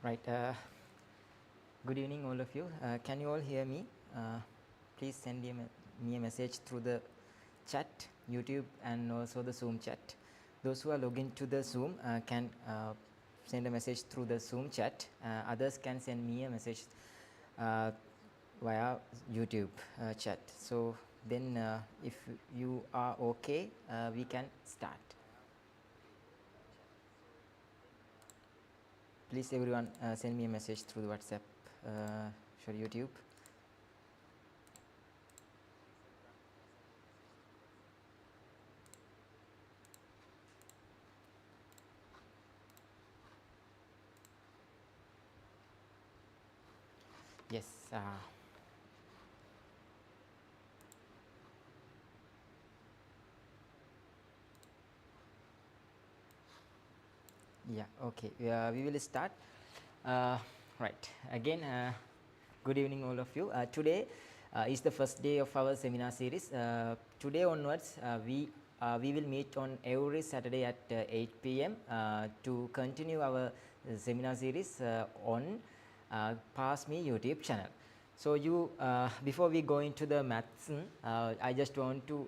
Right. Good evening, all of you. Can you all hear me? Please send me a message through the chat, YouTube, and also the Zoom chat. Those who are logged into the Zoom can send a message through the Zoom chat. Others can send me a message uh, via YouTube chat. So then, if you are okay, we can start. Please, everyone, send me a message through the WhatsApp, for YouTube. Yes. Yeah. Okay. We will start. Uh, right. Again, good evening, all of you. Today is the first day of our seminar series. Today onwards, we will meet on every Saturday at 8 p.m. To continue our seminar series on PassMe YouTube channel. So before we go into the maths, I just want to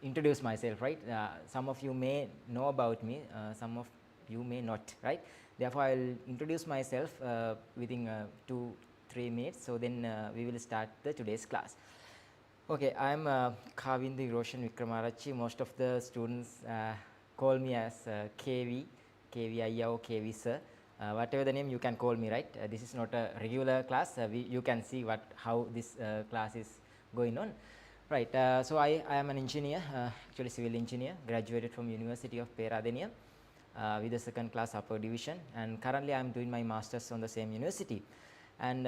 introduce myself, right? Some of you may know about me, some of you may not, right? Therefore, I'll introduce myself within 2-3 minutes. So then we will start the today's class. Okay, I'm Kavindi Roshan Vikramarachi. Most of the students call me as KV, KV Ayya or KV Sir. Whatever the name you can call me, right? This is not a regular class. You can see how this class is going on. Right, so I am an engineer, actually civil engineer, graduated from University of Peradeniya with a second class upper division, and currently I am doing my masters on the same university. And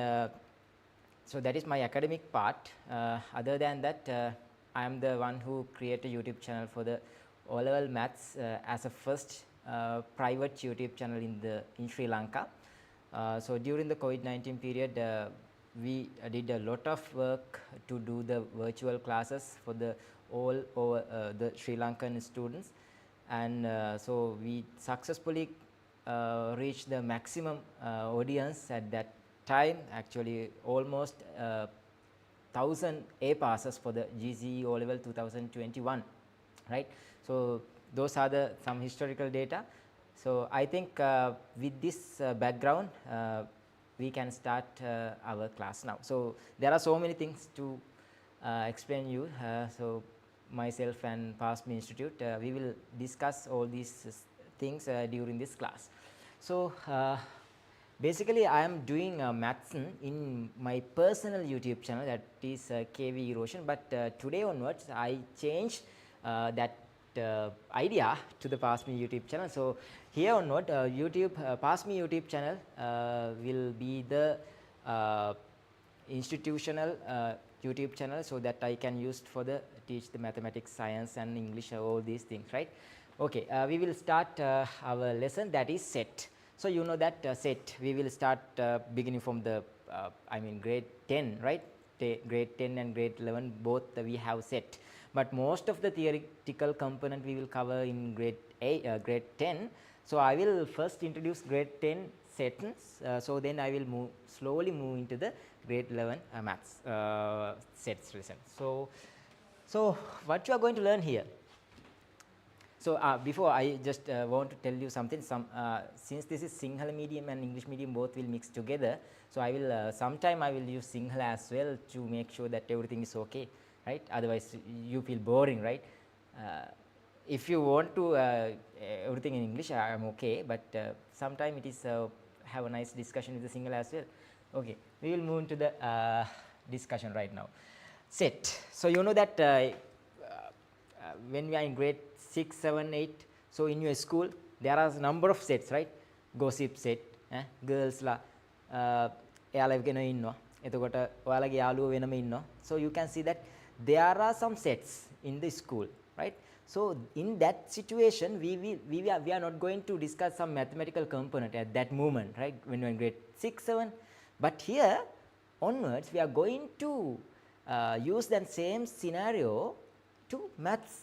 so that is my academic part. Other than that, I am the one who created a YouTube channel for the O-level maths as a first private YouTube channel in Sri Lanka. So during the COVID-19 period, we did a lot of work to do the virtual classes for all over the Sri Lankan students, and so we successfully reached the maximum audience at that time. Actually, almost 1,000 A passes for the GCE O level 2021, right? So those are some historical data. So I think with this background, we can start our class now. So there are so many things to explain you. So myself and PassMe Institute, we will discuss all these things during this class. So basically, I am doing maths in my personal YouTube channel, that is KV Erosion. But today onwards, I changed that idea to the PassMe YouTube channel. So here onward, PassMe YouTube channel will be the institutional YouTube channel, so that I can use for the teach the mathematics, science, and English, all these things, right? Okay, we will start our lesson, that is set. So you know that set, we will start beginning from the grade 10, right? Grade 10 and grade 11 both we have set, but most of the theoretical component we will cover in grade 10. So I will first introduce grade 10 sets, so then I will slowly move into the grade 11 maths sets lesson. So what you are going to learn here? So before, I just want to tell you something. Since this is Sinhala medium and English medium both will mix together, so I will sometime I will use Sinhala as well to make sure that everything is okay, right? Otherwise you feel boring, right? If you want to everything in English, I am okay, but sometime it is have a nice discussion with the Sinhala as well. Okay, we will move into the discussion right now. Set. So you know that when we are in grade 6, 7, 8, so in your school there are a number of sets, right? Gossip set, girls la එයාලා වෙන ඉන්නවා. එතකොට ඔයාලගේ යාළුවෝ වෙනම ඉන්නවා. So you can see that there are some sets in the school, right? So in that situation, we are not going to discuss some mathematical component at that moment, right? When you're in grade 6, 7. But here onwards, we are going to use that same scenario to maths,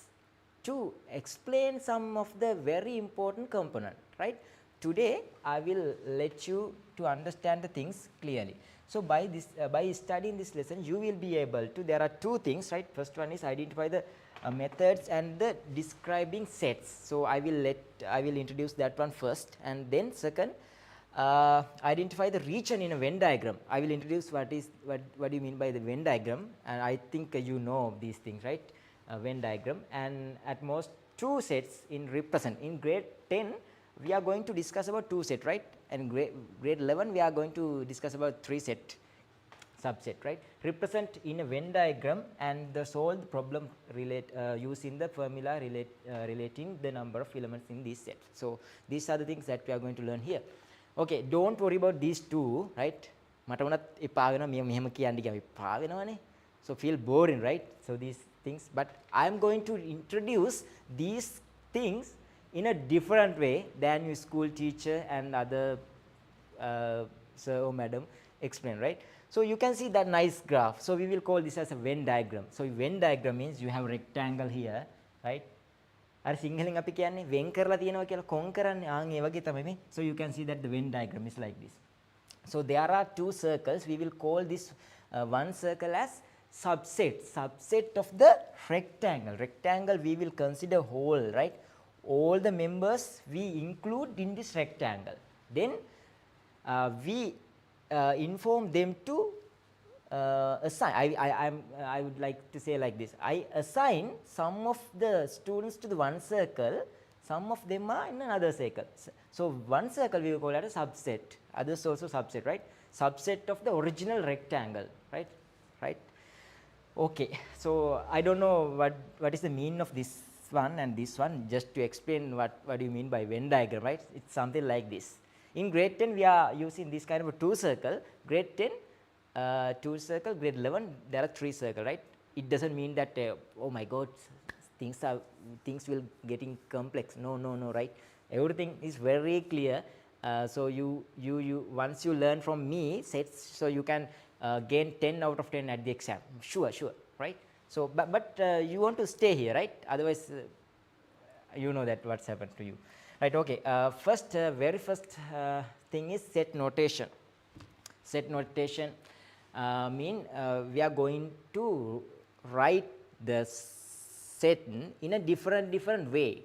to explain some of the very important component, right? today I will let you to understand the things clearly. So by this, by studying this lesson, you will be able to. There are two things, right? First one is identify the methods and the describing sets. So I will introduce that one first, and then second, identify the region in a Venn diagram. I will introduce what do you mean by the Venn diagram, and I think you know these things, right? Venn diagram, and at most two sets in represent. In grade 10 we are going to discuss about two set, right? And grade 11 we are going to discuss about three set subset, right? Represent in a Venn diagram and the solve the problem using the formula relating the number of elements in this set. So these are the things that we are going to learn here. Okay, don't worry about these two, right? මට උනත් එපා වෙනවා මෙහෙම කියන්න ගියාම එපා වෙනවනේ. So feel boring, right? So these things, but I am going to introduce these things in a different way than your school teacher and other sir or madam explain, right? So you can see that nice graph. So we will call this as a Venn diagram. So Venn diagram means you have rectangle here, right? අර සිංහලෙන් අපි කියන්නේ වෙන් කරලා තියෙනවා කියලා කොන් කරන්නේ ආන් ඒ වගේ තමයි මේ. So you can see that the Venn diagram is like this. So there are two circles. We will call this one circle as subset of the rectangle. Rectangle we will consider whole, right? All the members we include in this rectangle. Then we inform them to assign. I would like to say like this. I assign some of the students to the one circle, some of them are in another circle. So one circle we will call it a subset, others also subset, right? Subset of the original rectangle, right? Right? Okay, so I don't know what is the meaning of this one and this one. Just to explain what do you mean by Venn diagram, right? It's something like this. In grade 10 we are using this kind of a two circle. Grade 10 two circle, grade 11 there are three circle, right? It doesn't mean that oh my god, things will getting complex. No, right? Everything is very clear. So you once you learn from me sets, so you can gain 10 out of 10 at the exam, sure, right? So but you want to stay here, right? Otherwise you know that what's happened to you, right? Okay, very first thing is set notation. Set notation we are going to write the set in a different way.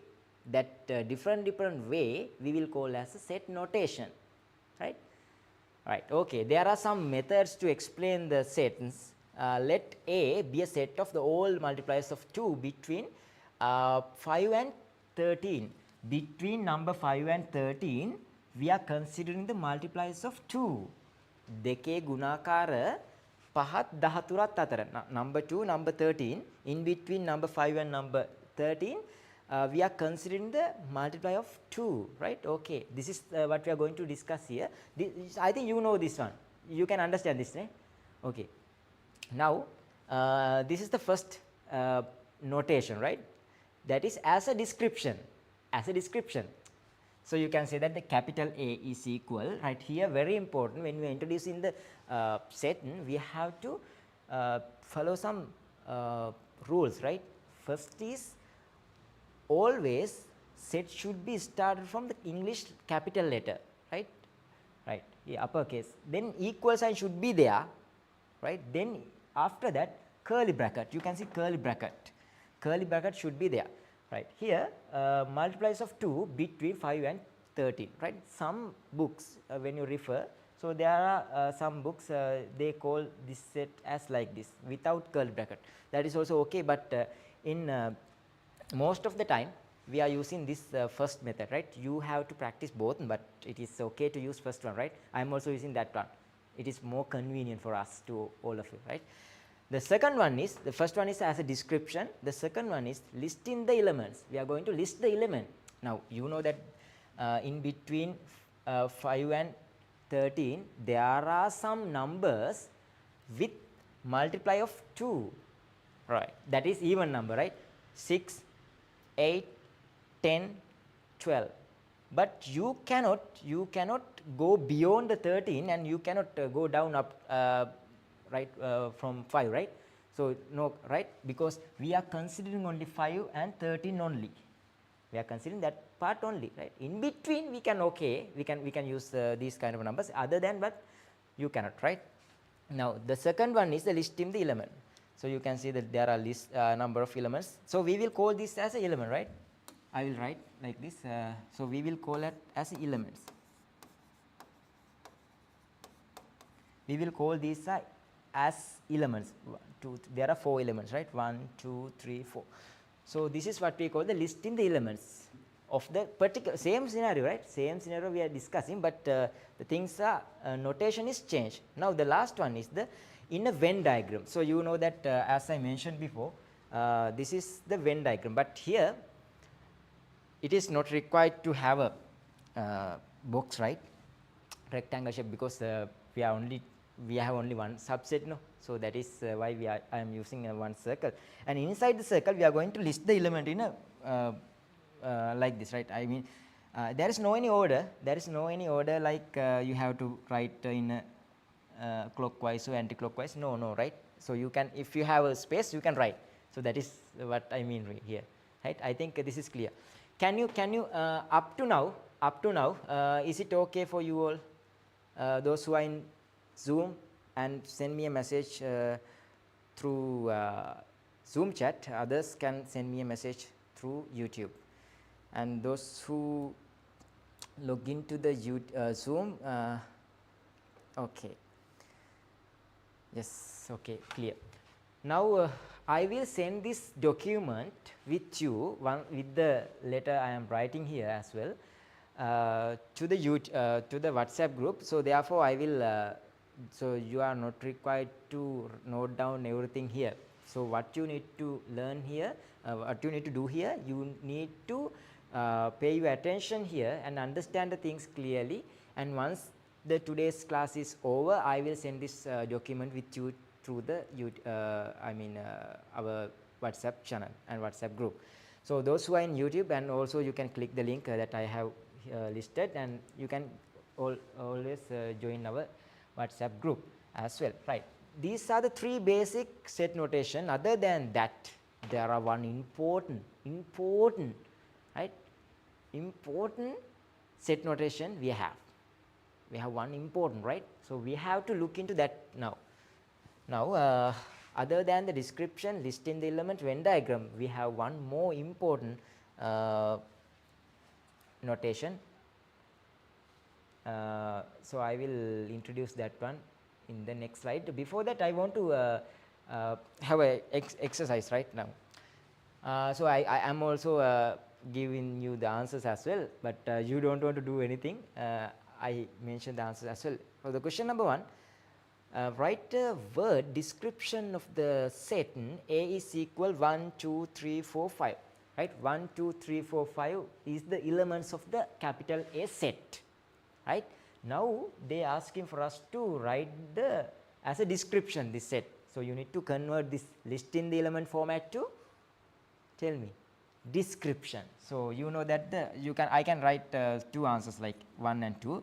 That different way we will call as a set notation, right? Right. Okay, there are some methods to explain the sets. Let A be a set of the all multipliers of 2 between 5 and 13. Between number 5 and 13 we are considering the multipliers of 2. දෙකේ ගුණාකාර පහත් 13ත් අතර. Number 2, number 13, in between number 5 and number 13 we are considering the multiplier of 2, right? Okay, this is what we are going to discuss here. I think you know this one, you can understand this, right? Okay, now this is the first notation, right? That is as a description. So you can say that the capital A is equal, right? Here very important, when we are introducing the set, we have to follow some rules, right? First is always set should be started from the English capital letter, right? Right, yeah, uppercase. Then equal sign should be there, right? Then after that curly bracket, you can see curly bracket should be there. Right, here multipliers of 2 between 5 and 13, right? Some books when you refer, so there are some books they call this set as like this without curly bracket. That is also okay, but in most of the time we are using this first method, right? You have to practice both, but it is okay to use first one, right? I am also using that one. It is more convenient for us, to all of you, right? The second one is, the first one is as a description. The second one is listing the elements. We are going to list the element. Now you know that in between 5 and 13 there are some numbers with multiply of 2, right? That is even number, right? 6, 8, 10, 12. But you cannot go beyond the 13 and you cannot go down up right from 5, right? So no, right? Because we are considering only 5 and 13 only, We are considering that part only, right? In between we can we can use these kind of numbers. Other than that, you cannot, right? Now the second one is the listing the element. So you can see that there are list number of elements. So we will call this as an element, right? I will write like this. So we will call it as elements. We will call these as elements. There are 4 elements, right? 1, 2, 3, 4. So this is what we call the listing the elements of the particular same scenario, right? Same scenario we are discussing, but the things are notation is changed. Now the last one is the in a Venn diagram. So you know that as I mentioned before, this is the Venn diagram, but here it is not required to have a box, right? Rectangle shape, because we have only one subset, no? So that is why I am using one circle, and inside the circle we are going to list the element in a like this, right? I mean, there is no any order. There is no any order like you have to write in a clockwise or anti-clockwise. No, right? So you can, if you have a space, you can write. So that is what I mean here, right? I think this is clear. Can you up to now, is it okay for you all, those who are in Zoom, and send me a message through Zoom chat? Others can send me a message through YouTube, and those who log into the Zoom, okay, yes, okay, clear. Now I will send this document with you, with the letter I am writing here as well, to the WhatsApp group. So therefore I will so you are not required to note down everything here. So what you need to learn here, what you need to do here, you need to pay your attention here and understand the things clearly. And once the today's class is over, I will send this document with you through the our WhatsApp channel and WhatsApp group. So those who are in YouTube, and also you can click the link that I have listed, and you can always join our WhatsApp group as well, right? These are the 3 basic set notation. Other than that, there are one important, right? Important set notation we have. We have one important, right? So we have to look into that now. Now, other than the description, listing the element, Venn diagram, we have one more important notation. So I will introduce that one in the next slide. Before that, I want to have a exercise right now. So I am also giving you the answers as well, but you don't want to do anything. I mentioned the answers as well. So the question number 1, write a word description of the set A is equal 1, 2, 3, 4, 5. Right? 1, 2, 3, 4, 5 is the elements of the capital A set. Right? Now they are asking for us to write as a description this set. So you need to convert this list in the element format to, tell me, description. So you know that I can write 2 answers like 1 and 2.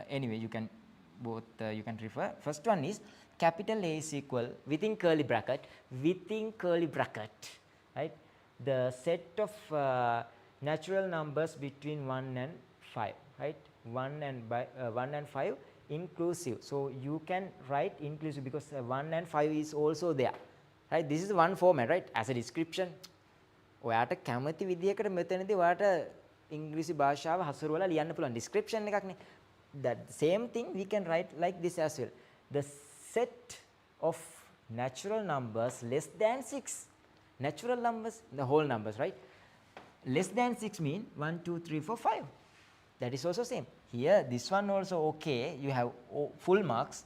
Anyway, you can both you can refer. First one is capital A is equal within curly bracket, right? The set of natural numbers between 1 and 5, right? 1 and 5 inclusive. So you can write inclusive because 1 and 5 is also there, right? This is one format, right? As a description. ඔයාට කැමති විදියකට මෙතනදී ඔයාට ඉංග්‍රීසි භාෂාව හසුරුවලා ලියන්න පුළුවන් description එකක් නේ. That same thing we can write like this as well. The set of natural numbers less than 6. Natural numbers, the whole numbers, right? Less than 6 mean 1, 2, 3, 4, 5. That is also same. Here, this one also okay, you have full marks.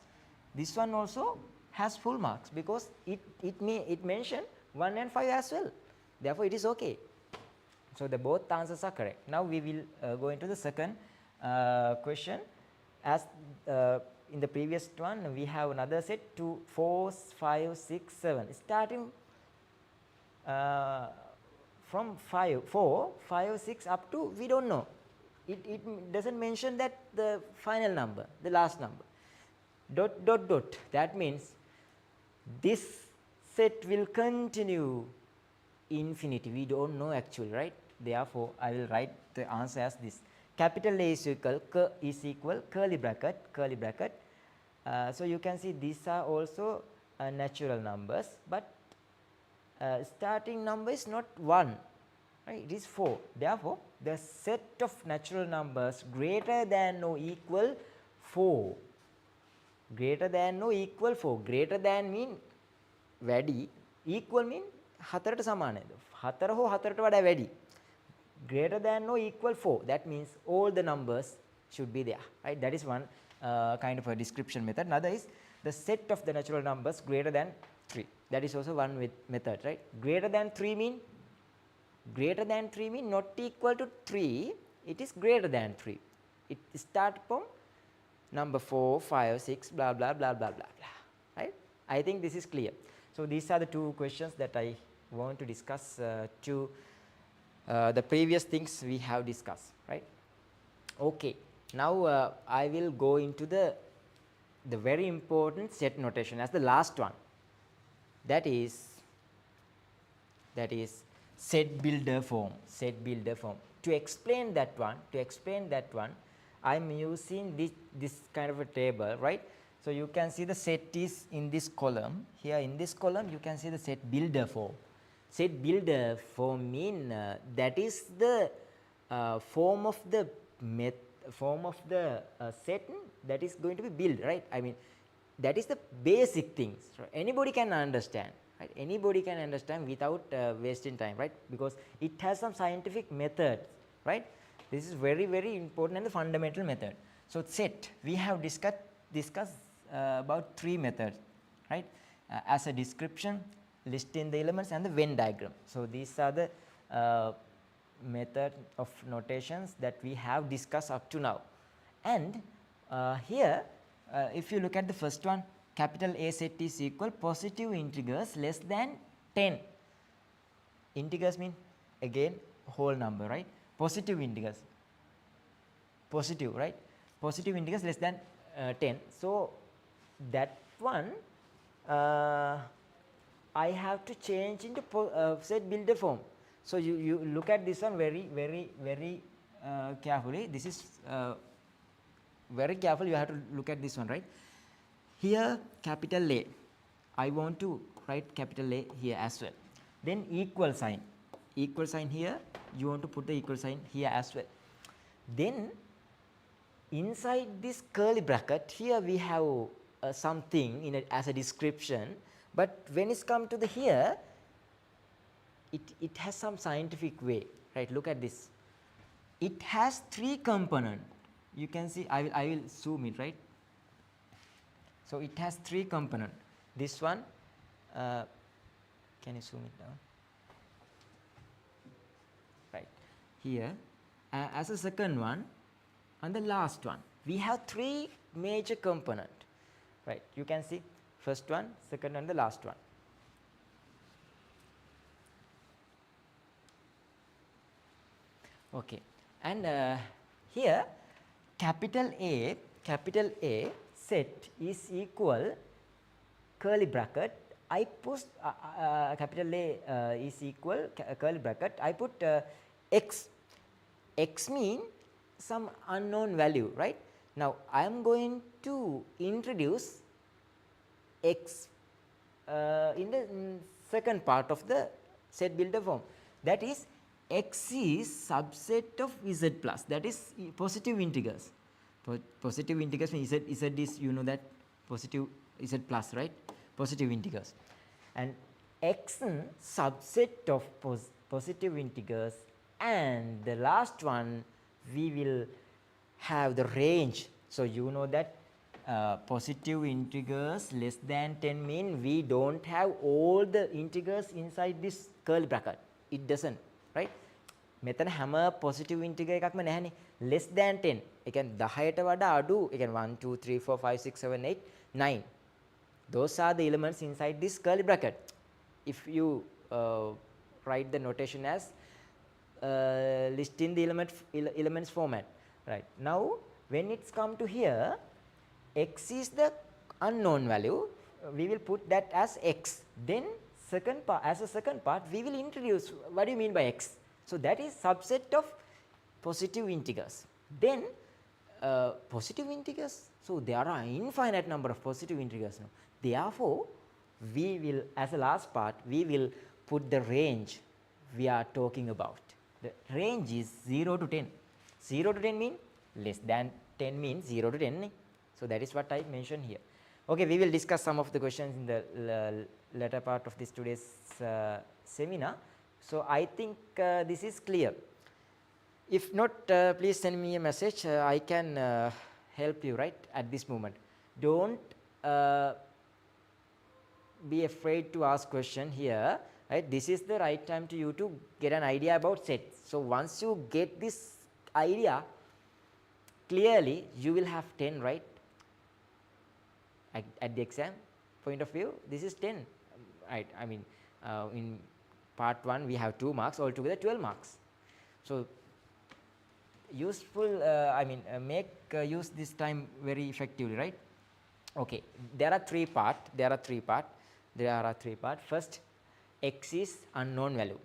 This one also has full marks because it mentioned 1 and 5 as well. Therefore, it is okay. So the both answers are correct. Now we will go into the second question. As in the previous one, we have another set 2, 4, 5, 6, 7. Starting from 4, 5, 6 up to we don't know. It doesn't mention that the final number, the last number. ... That means this set will continue infinity. We don't know actually, right? Therefore, I will write the answer as this. Capital A is equal curly bracket, curly bracket. So you can see these are also natural numbers, but starting number is not 1, right? It is 4. Therefore, the set of natural numbers greater than or equal 4. Greater than or equal 4. Greater than mean වැඩි, equal mean 4ට සමානයි. 4 හෝ 4ට වඩා වැඩි. Greater than or equal 4. That means all the numbers should be there, right? That is one kind of a description method. Another is the set of the natural numbers greater than 3. That is also one method, right? Greater than 3 mean not equal to 3. It is greater than 3. It starts from number 4, 5, 6, blah blah blah blah blah blah, right? I think this is clear. So these are the two questions that I want to discuss to the previous things we have discussed, right? Okay, now I will go into the very important set notation as the last one. That is set builder form. Set builder form. To explain that one, I'm using this kind of a table, right? So you can see the set is in this column. Here in this column, you can see the set builder form. Set builder form mean that is the form of the set that is going to be built, right? I mean, that is the basic things. Right? Anybody can understand, right? Anybody can understand without wasting time, right? Because it has some scientific methods, right? This is very, very important and the fundamental method. So set, we have discussed about 3 methods, right? As a description, listing the elements, and the Venn diagram. So these are the method of notations that we have discussed up to now. And here, if you look at the first one, capital A set is equal positive integers less than 10. Integers mean again whole number, right? Positive integers, positive, right? Positive integers less than 10. So that one I have to change into set builder form. So you look at this one very, very, very carefully. This is very careful. You have to look at this one, right? Here capital A. I want to write capital A here as well. Then equal sign. Equal sign here. You want to put the equal sign here as well. Then inside this curly bracket, here we have something as a description, but when it's come to the here, it has some scientific way, right? Look at this. It has 3 components. You can see, I will zoom it, right? So it has 3 components. This one, can you zoom it down? Right here, as a second one, and the last one, we have 3 major components, right? You can see first one, second one, and the last one. Okay, and here capital A set is equal curly bracket. I put capital A is equal curly bracket. I put x. X mean some unknown value, right? Now I am going to introduce x in the second part of the set builder form. That is, x is subset of z plus. That is positive integers. Positive integers means z is, you know that, positive z plus, right? Positive integers. And x subset of positive integers, and the last one we will have the range. So you know that positive integers less than 10 mean we don't have all the integers inside this curly bracket. It doesn't, right? මෙතන හැම positive integer එකක්ම නැහැනේ. less than 10. ඒ කියන්නේ 10ට වඩා අඩු. ඒ කියන්නේ 1 2 3 4 5 6 7 8 9. Those are the elements inside this curly bracket. If you write the notation as listing the elements format, right? Now when it's come to here, x is the unknown value. We will put that as x. Then second part, as a second part, we will introduce what do you mean by x. So that is subset of positive integers. Then positive integers, so there are infinite number of positive integers now. Therefore, we will, as a last part, we will put the range we are talking about. The range is 0 to 10. 0 to 10 means less than 10 means 0 to 10. So that is what I mentioned here. Okay, we will discuss some of the questions in the latter part of this today's seminar. So I think this is clear. If not, please send me a message. I can help you right at this moment. Don't be afraid to ask question here. Right, this is the right time to you to get an idea about sets. So once you get this idea clearly, you will have 10, right? At the exam point of view, this is 10, right? I mean, in part 1 we have 2 marks, altogether 12 marks. So useful, make use this time very effectively, right? Okay, there are three part. First, x is unknown value.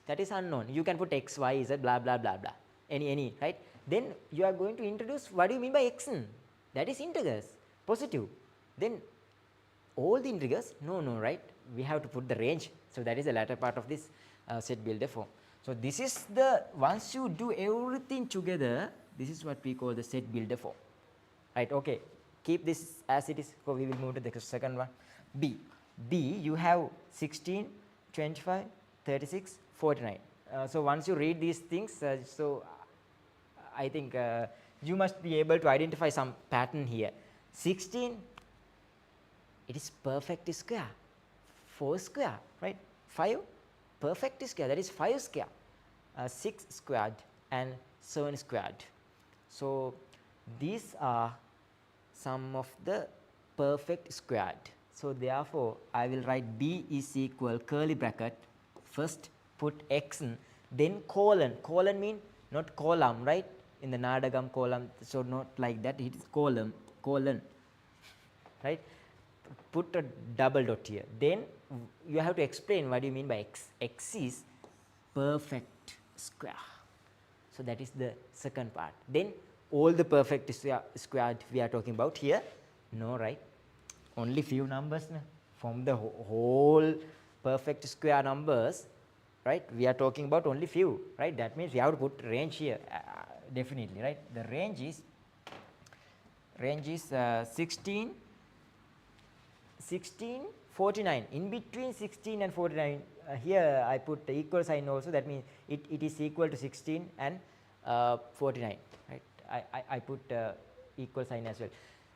That is unknown. You can put x, y, z, blah blah blah blah. Any, right? Then you are going to introduce what do you mean by x? That is integers, positive. Then all the integers, no, right? We have to put the range. So that is the latter part of this set builder form. So this is the, once you do everything together, this is what we call the set builder form, right? Okay, keep this as it is. So we will move to the second one. B, you have 16, 25, 36, 49. So once you read these things, so I think you must be able to identify some pattern here. 16, it is perfect square. 4 square, right? 5, perfect square, that is 5 square. 6 squared and 7 squared. So these are some of the perfect squared. So therefore, I will write B is equal curly bracket, first put x, then colon. Colon mean not column, right? In the Nadagam column, so not like that, it is colon, right? Put a double dot here. Then you have to explain what do you mean by x. X is perfect square. So that is the second part. Then all the perfect squared we are talking about here, no, right? Only few numbers from the whole perfect square numbers, right? We are talking about only few, right? That means we have to put range here, definitely, right? The range is 16, 49. In between 16 and 49, here I put the equal sign also. That means it is equal to 16 and 49, right? I put equal sign as well.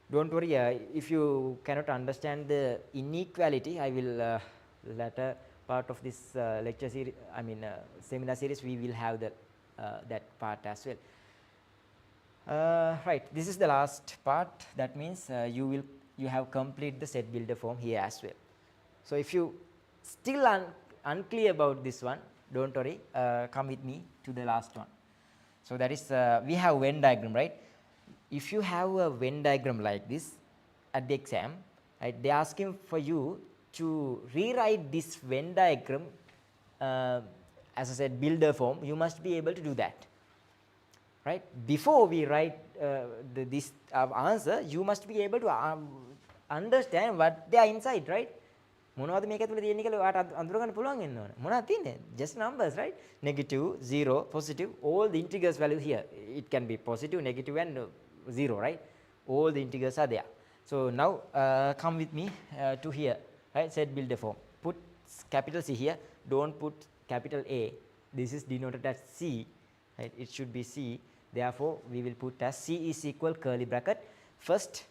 Don't worry, if you cannot understand the inequality, I will later part of this lecture series, seminar series, we will have the that part as well. Right, this is the last part. That means you have complete the set builder form here as well. So if you still unclear about this one, don't worry, come with me to the last one. So that is we have Venn diagram, right? If you have a Venn diagram like this at the exam, right, they are asking for you to rewrite this Venn diagram as I said builder form. You must be able to do that, right? Before we write this answer, you must be able to understand what they are inside, right? මොනවද මේක ඇතුලේ තියෙන්නේ කියලා ඔයාට අඳුර ගන්න පුළුවන් වෙන්න ඕන. මොනවද තියෙන්නේ? Just numbers, right? Negative, 0, positive, all the integers value here. It can be positive, negative and 0, right? All the integers are there. So now come with me to here, right? Set builder form. Put capital C here. Don't put capital A. This is denoted as C, right? It should be C. Therefore, we will put as C is equal curly bracket. First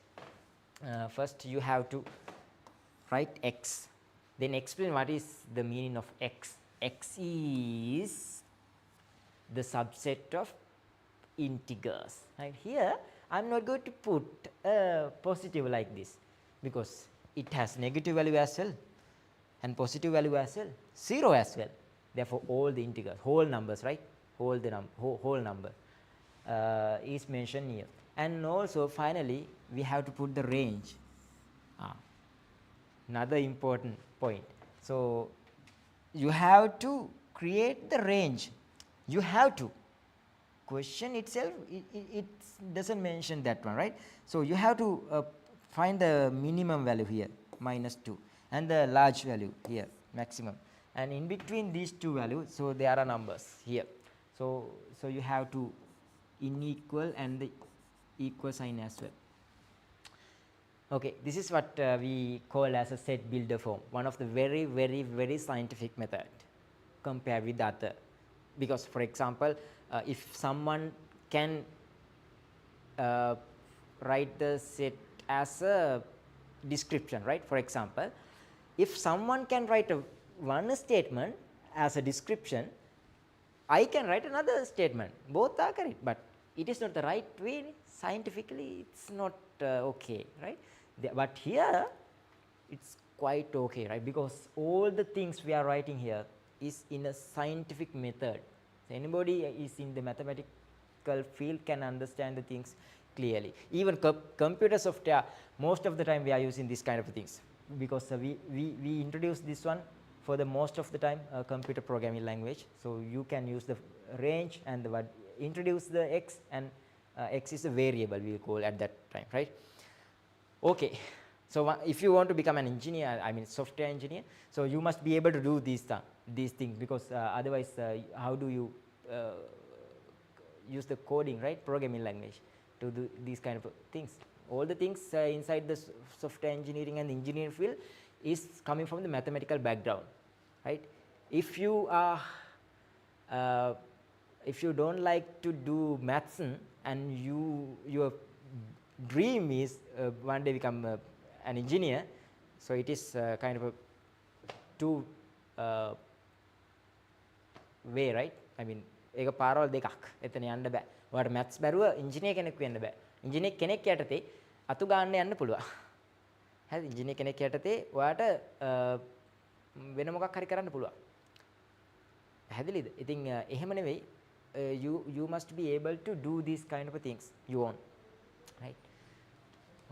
you have to write x. Then explain what is the meaning of x. X is the subset of integers. Right? Here, I'm not going to put a positive like this because it has negative value as well and positive value as well, 0 as well. Therefore, all the integers, whole numbers, right? Whole number is mentioned here. And also, finally, we have to put the range. Another important point. So you have to create the range. You have to. Question itself, it doesn't mention that one, right? So you have to find the minimum value here, -2, and the large value here, maximum. And in between these two values, so there are numbers here. So you have to unequal and the equal sign as well. Okay, this is what we call as a set builder form, one of the very scientific method compared with the other. Because for example, if someone can write the set as a description, right? For example, if someone can write one statement as a description, I can write another statement. Both are correct, but it is not the right way. Scientifically, it's not okay, right? But here, it's quite okay, right? Because all the things we are writing here is in a scientific method. So anybody is in the mathematical field can understand the things clearly. Even computer software, most of the time we are using this kind of things, because we introduce this one for the most of the time computer programming language. So you can use the range and the introduce the x, and x is a variable we call at that time, right? Okay, so if you want to become an engineer, I mean software engineer, so you must be able to do these things, because otherwise how do you use the coding, right? Programming language to do these kind of things. All the things inside the software engineering and engineering field is coming from the mathematical background, right? If you are if you don't like to do maths and your dream is one day become an engineer, so it is kind of a two way, right? I mean, ඒක පාරවල් දෙකක්. එතන යන්න බෑ. ඔයාලට maths බැරුව ඉංජිනේර කෙනෙක් වෙන්න බෑ. ඉංජිනේර කෙනෙක් යටතේ අතු ගන්න යන්න පුළුවන්. හරි, ඉංජිනේර කෙනෙක් යටතේ ඔයාට වෙන මොකක් හරි කරන්න පුළුවන්. පැහැදිලිද? ඉතින් එහෙම නෙවෙයි, you must be able to do these kind of things you want, right?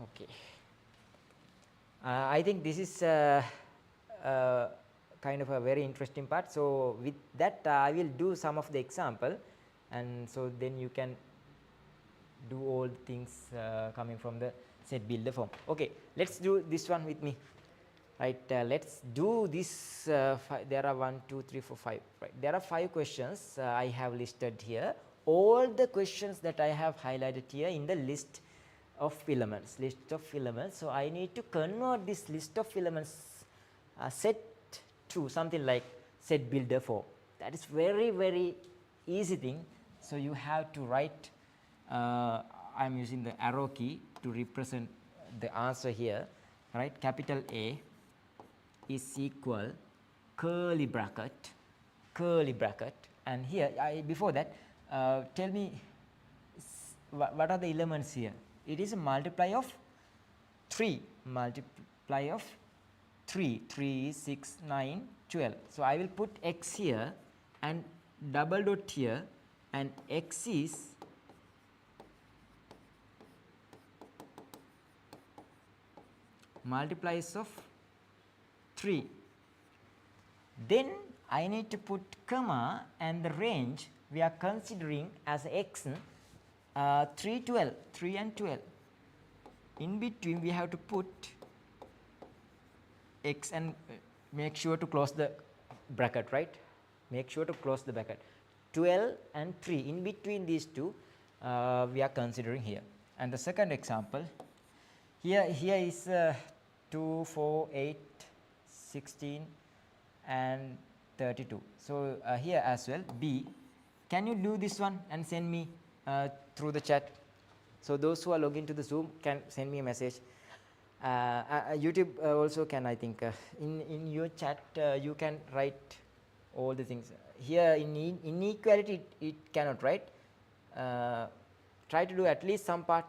Okay. I think this is kind of a very interesting part. So with that, I will do some of the example, and so then you can do all the things coming from the set builder form. Okay, let's do this one with me. Right, let's do this. There are 1, 2, 3, 4, 5. Right, there are 5 questions I have listed here. All the questions that I have highlighted here in the list of elements. So I need to convert this list of elements set to something like set builder form. That is very easy thing. So you have to write. I'm using the arrow key to represent the answer here. Right, capital A is equal curly bracket, and here before that, tell me what are the elements here. It is a multiply of 3. 3 is 6, 9, 12. So I will put x here and double dot here, and x is multiplies of 3. Then I need to put comma, and the range we are considering as x 3, 12, 3 and 12. In between we have to put x and make sure to close the bracket, right? Make sure to close the bracket. 12 and 3, in between these two we are considering here. And the second example, here is 2, 4, 8, 16 and 32. So here as well, B, can you do this one and send me through the chat? So those who are logged into the Zoom can send me a message. YouTube also can, I think. In your chat you can write all the things. Here in inequality it cannot write. Try to do at least some part.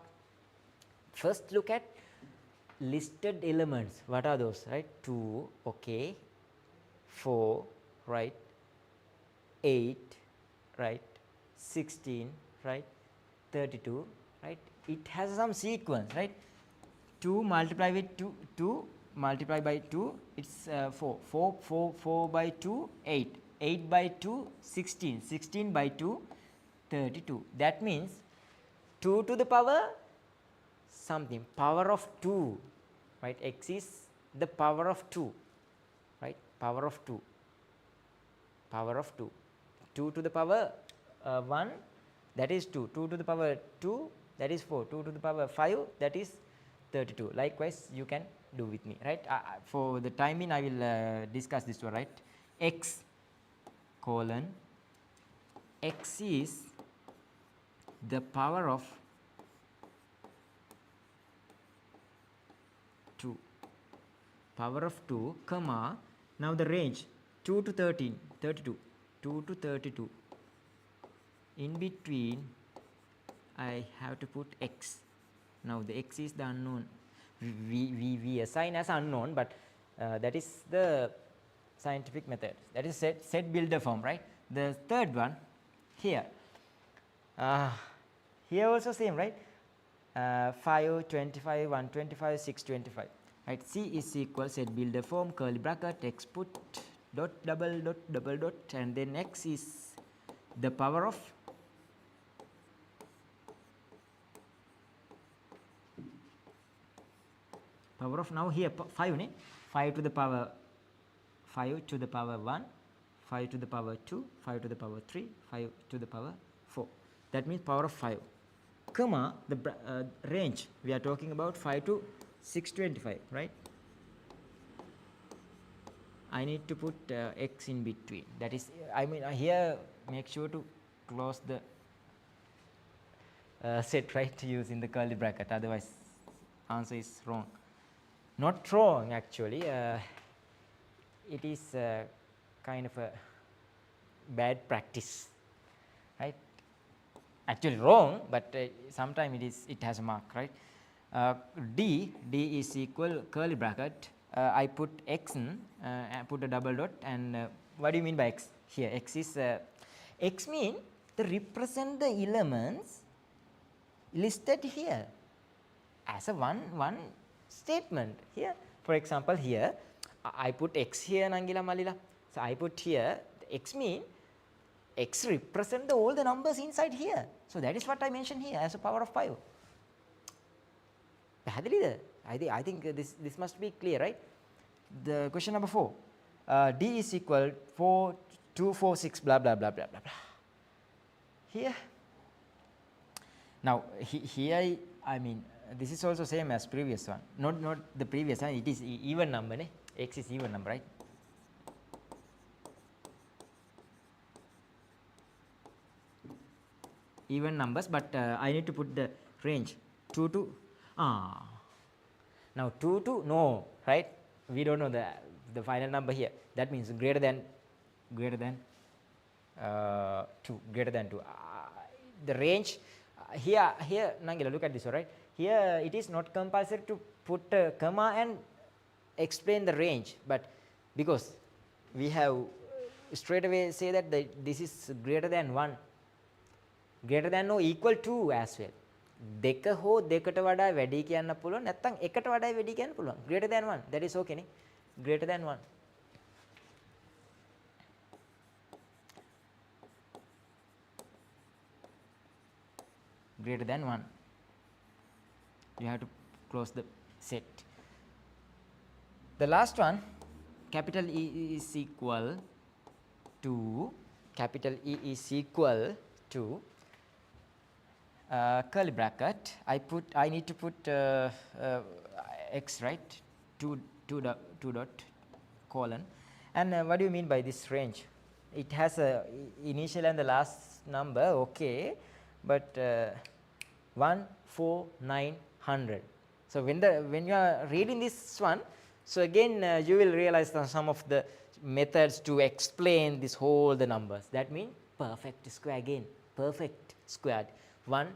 First look at listed elements. What are those, right? 2, okay. 4, right? 8, right? 16, right? 32, right? It has some sequence, right? 2 multiplied with 2 multiplied by 2, it's 4. 4 by 2, 8. 8 by 2, 16. 16 by 2, 32. That means 2 to the power something, power of 2, right? X is the power of 2, right? Power of 2. Power of 2. 2 to the power 1, that is 2. 2 to the power 2, that is 4. 2 to the power 5, that is 32. Likewise, you can do with me, right? For the time in, I will discuss this one, right? X colon x is the power of 2. Power of 2, comma, now the range 2 to 13, 32. 2 to 32. In between, I have to put x. Now the x is the unknown. We assign as unknown, but that is the scientific method. That is set builder form, right? The third one here. Here also same, right? 5, 25, 125, 625. Right? C is equal set builder form, curly bracket, x put dot double dot, and then x is the power of now here 5 ne? 5 to the power 5 to the power 1, 5 to the power 2, 5 to the power 3, 5 to the power 4. That means power of 5, comma, the range we are talking about 5 to 625, right? I need to put x in between. That is, I mean, here make sure to close the set, right, using the curly bracket, otherwise answer is wrong. Not wrong actually, it is kind of a bad practice, right? Actually wrong, but sometimes it has a mark, right? D is equal curly bracket, I put x in, I put a double dot, and what do you mean by x here? X is x mean to represent the elements listed here as a one statement here. For example, here I put x here, Nangila Malila. So I put here x mean x represent all the numbers inside here. So that is what I mentioned here as a power of 5. I think this must be clear, right? The question number 4. D is equal 4, 2, 4, 6, blah blah blah blah blah blah. Here. Now here I mean this is also same as previous one. Not the previous one. It is even number, ne? X is even number, right? Even numbers, but I need to put the range 2 to now 2 to no, right? We don't know the final number here. That means greater than 2, greater than 2. The range here Nangila, look at this, right? Here it is not compulsory to put a comma and explain the range, but because we have straight away say that this is greater than 1, greater than or equal to as well. දෙක හෝ දෙකට වඩා වැඩි කියන්න පුළුවන්, නැත්නම් එකට වඩා වැඩි කියන්න පුළුවන්. greater than 1, that is okay නේ? greater than 1. Greater than 1. You have to close the set. The last one, capital E is equal to curly bracket. I need to put x, right? 2 dot colon. And what do you mean by this range? It has a initial and the last number, okay, but 1, 4, 9, 100. So when you are reading this one, so again you will realize some of the methods to explain this whole the numbers. That means perfect square again, perfect squared. 1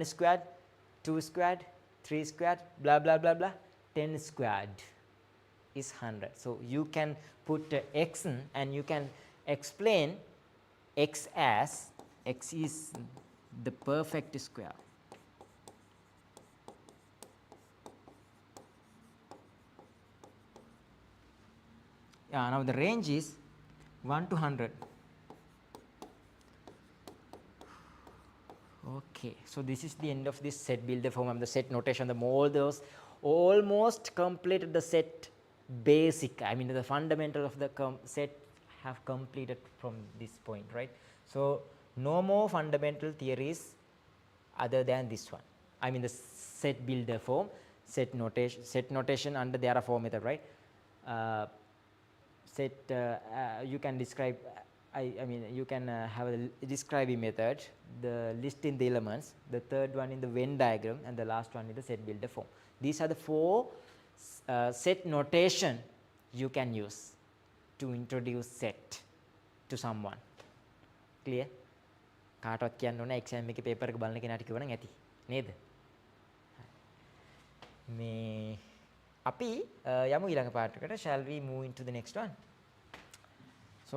squared, 2 squared, 3 squared, blah blah blah blah, 10 squared is 100. So you can put x in and you can explain x as x is the perfect square. Now the range is 1 to 100. Okay, so this is the end of this set builder form, the set notation. The more those almost completed the set basic. I mean the fundamental of the set have completed from this point, right? So no more fundamental theories other than this one. I mean the set builder form, set notation under the other form method, right? Set you can describe I mean you can have a describing method, the listing the elements, the third one in the Venn diagram, and the last one in the set builder form. These are the four set notation you can use to introduce set to someone. Clear? කාටවත් කියන්න ඕන exam එකේ paper එක බලන කෙනාට කිව්වනම් ඇති නේද? මේ අපි යමු ඊළඟ පාඩ එකට. Shall we move into the next one? So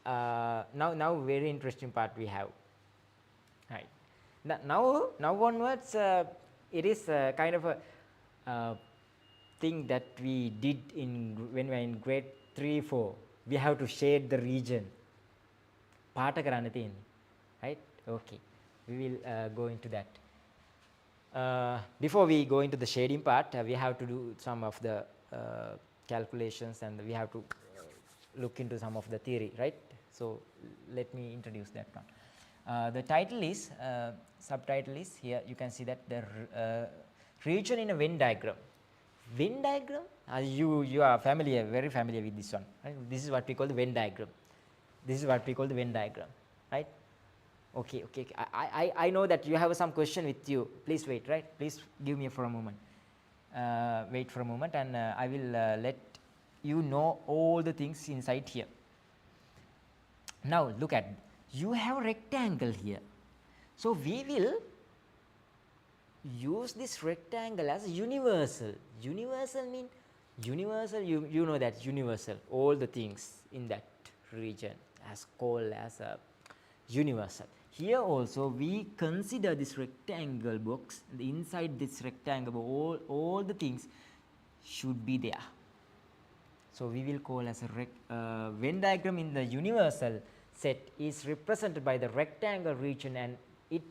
now very interesting part we have. Right. Now onwards it is kind of a thing that we did when we were in grade 3, 4. We have to shade the region. පාට කරන්න තියෙන්නේ. Right? Okay. We will go into that. Before we go into the shading part, we have to do some of the calculations, and we have to look into some of the theory, right? So let me introduce that one. The title is, subtitle is here. You can see that the region in a Venn diagram. Venn diagram, you are familiar, very familiar with this one, right? This is what we call the Venn diagram. This is what we call the Venn diagram, right? Okay. I know that you have some question with you. Please wait, right? Please give me for a moment. Wait for a moment, and I will let you know all the things inside here. Now look at, you have a rectangle here. So we will use this rectangle as a universal. Universal mean universal, you know that universal, all the things in that region as called as a universal. Here also we consider this rectangle box, and inside this rectangle all the things should be there. So we will call as a Venn diagram in the universal set is represented by the rectangle region, and it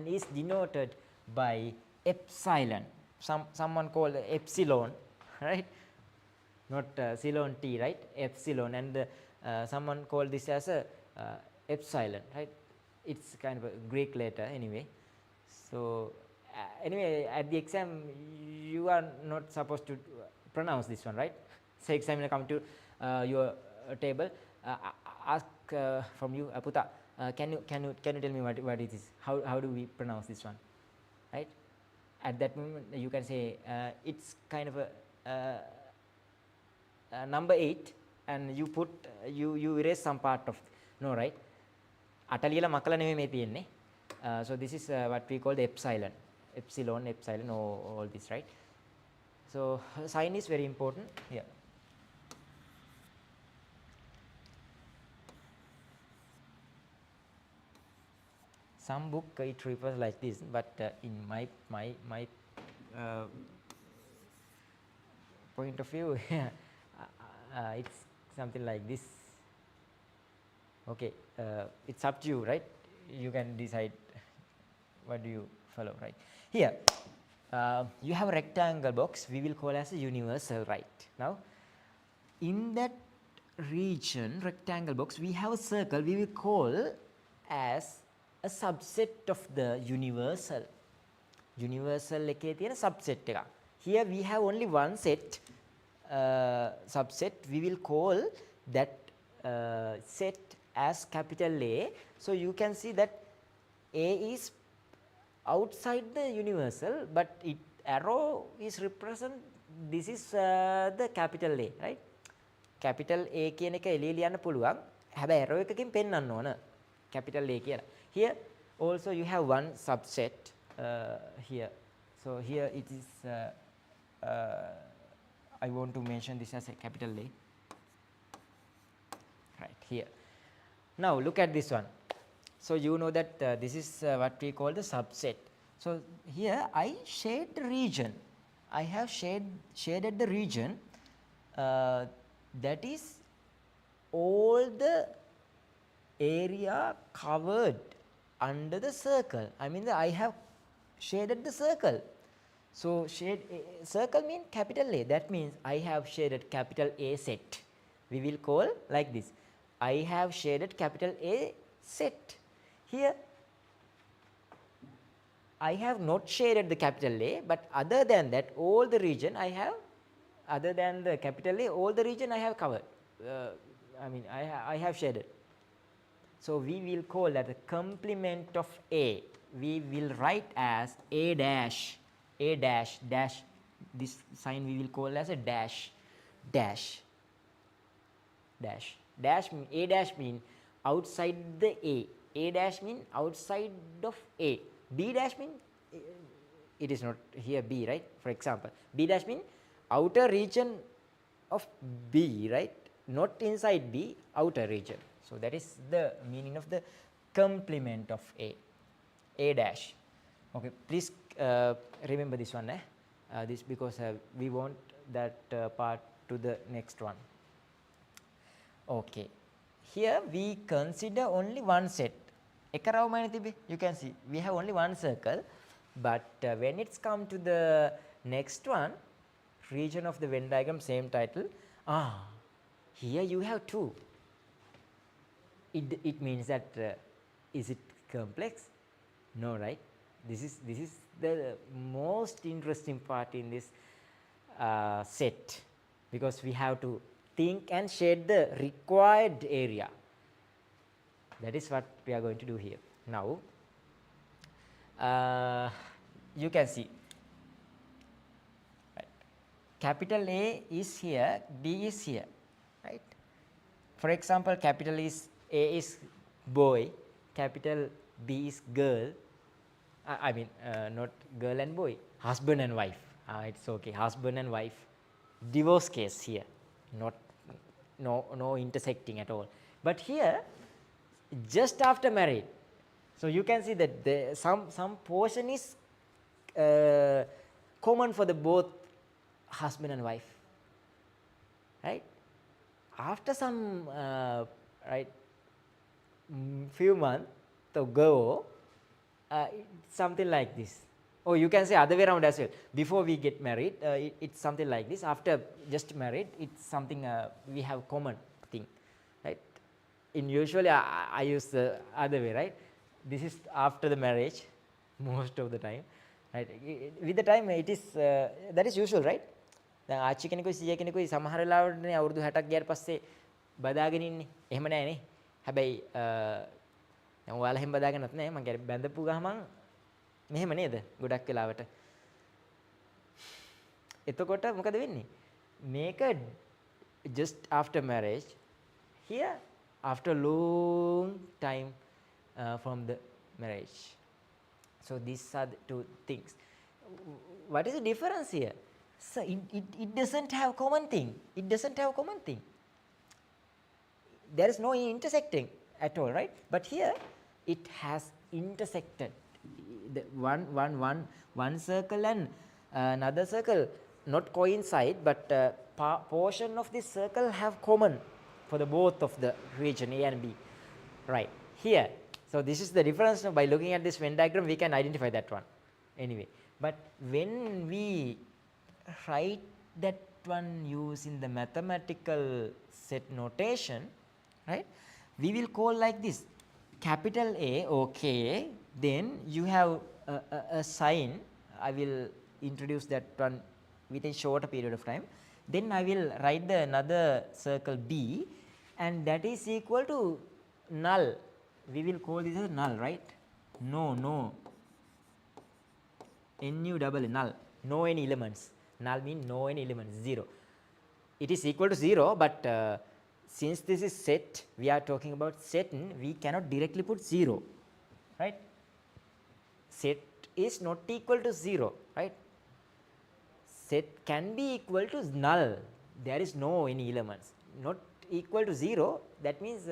is denoted by epsilon. Someone called epsilon, right? Not Ceylon T, right? Epsilon, and someone called this as a epsilon, right? It's kind of a Greek letter anyway. So anyway, at the exam you are not supposed to pronounce this one, right? Say examiner come to your table, ask from you, Puta, can you tell me what it is? How do we pronounce this one, right? At that moment you can say it's kind of a number 8, and you put you erase some part of no, right? අටලියලා මකලා නෙමෙයි මේ තියෙන්නේ. So this is what we call the epsilon, all this, right? So sign is very important here. Some book it refers like this, but in my point of view it's something like this. Okay, it's up to you, right? You can decide what do you follow, right? Here you have a rectangle box, we will call as a universal, right? Now in that region rectangle box we have a circle, we will call as a subset of the universal. Universal එකේ තියෙන subset එකක්. Here we have only one set subset, we will call that set as capital A. So you can see that A is outside the universal, but it arrow is represent, this is the capital A, right? Capital A කියන එක එළිය ලියන්න පුළුවන්. හැබැයි arrow එකකින් පෙන්වන්න ඕන capital A කියලා. Here also you have one subset here. So here it is I want to mention this as a capital A, right here. Now look at this one. So you know that this is what we call the subset. So here I shade the region. I have shaded the region that is all the area covered under the circle. I mean, I have shaded the circle. So circle means capital A. That means I have shaded capital A set. We will call like this. I have shaded capital A set. Here I have not shaded the capital A, but other than that, all the region I have, other than the capital A, all the region I have covered. I have shaded. So we will call that the complement of A. We will write as A dash, A dash, dash. This sign we will call as a dash, dash, dash. Dash A dash mean outside the A. A dash mean outside of A. B dash mean it is not here B, right? For example, B dash mean outer region of B, right? Not inside B, outer region. So that is the meaning of the complement of A dash. Okay, please remember this one. This because we want that part to the next one. Okay, here we consider only one set. You can see we have only one circle, but when it's come to the next one, region of the Venn diagram, same title. Here you have two. It means that is it complex? No, right? This is the most interesting part in this set, because we have to think and shade the required area. That is what we are going to do here. Now, you can see, right? Capital A is here, B is here, right? For example, capital A is boy, capital B is girl. Not girl and boy, husband and wife. It's okay, husband and wife. Divorce case here, no intersecting at all. But here, just after marriage, so you can see that some portion is common for the both husband and wife, right? After some few months ago, something like this. Or you can say other way around as well. Before we get married, it's something like this. After just married, it's something we have common thing, right? Usually I use the other way, right? This is after the marriage, most of the time, right? With the time, it is that is usual, right? දැන් ආච්චි කෙනෙකුයි සීයා කෙනෙකුයි සමහර වෙලාවට අවුරුදු 60ක් ගියාට පස්සේ බදාගෙන ඉන්නේ. එහෙම නැහැ නේ. හැබැයි දැන් ඔයාලා හැම බදාගෙනත් නැහැ. මම කියන්නේ බැඳපු ගමන් මෙහෙම නේද? ගොඩක් වෙලාවට. එතකොට මොකද වෙන්නේ? මේක just after marriage, here after long time from the marriage. So these are the two things. What is the difference here? So it doesn't have common thing. It doesn't have common thing. There is no intersecting at all, right? But here it has intersected. The one circle and another circle not coincide, but portion of this circle have common for the both of the region A and B, right? Here, so this is the difference. By looking at this Venn diagram, we can identify that one. Anyway, but when we write that one using the mathematical set notation, right? We will call like this: capital A, okay. Then you have a sign. I will introduce that one within shorter period of time. Then I will write the another circle B, and that is equal to null. We will call this as null, right? No, N-U-double null. No any elements. Null means no any elements, 0. It is equal to 0, but since this is set, we are talking about set, we cannot directly put 0, right? Set is not equal to 0, right? Set can be equal to null. There is no any elements. Not equal to 0, that means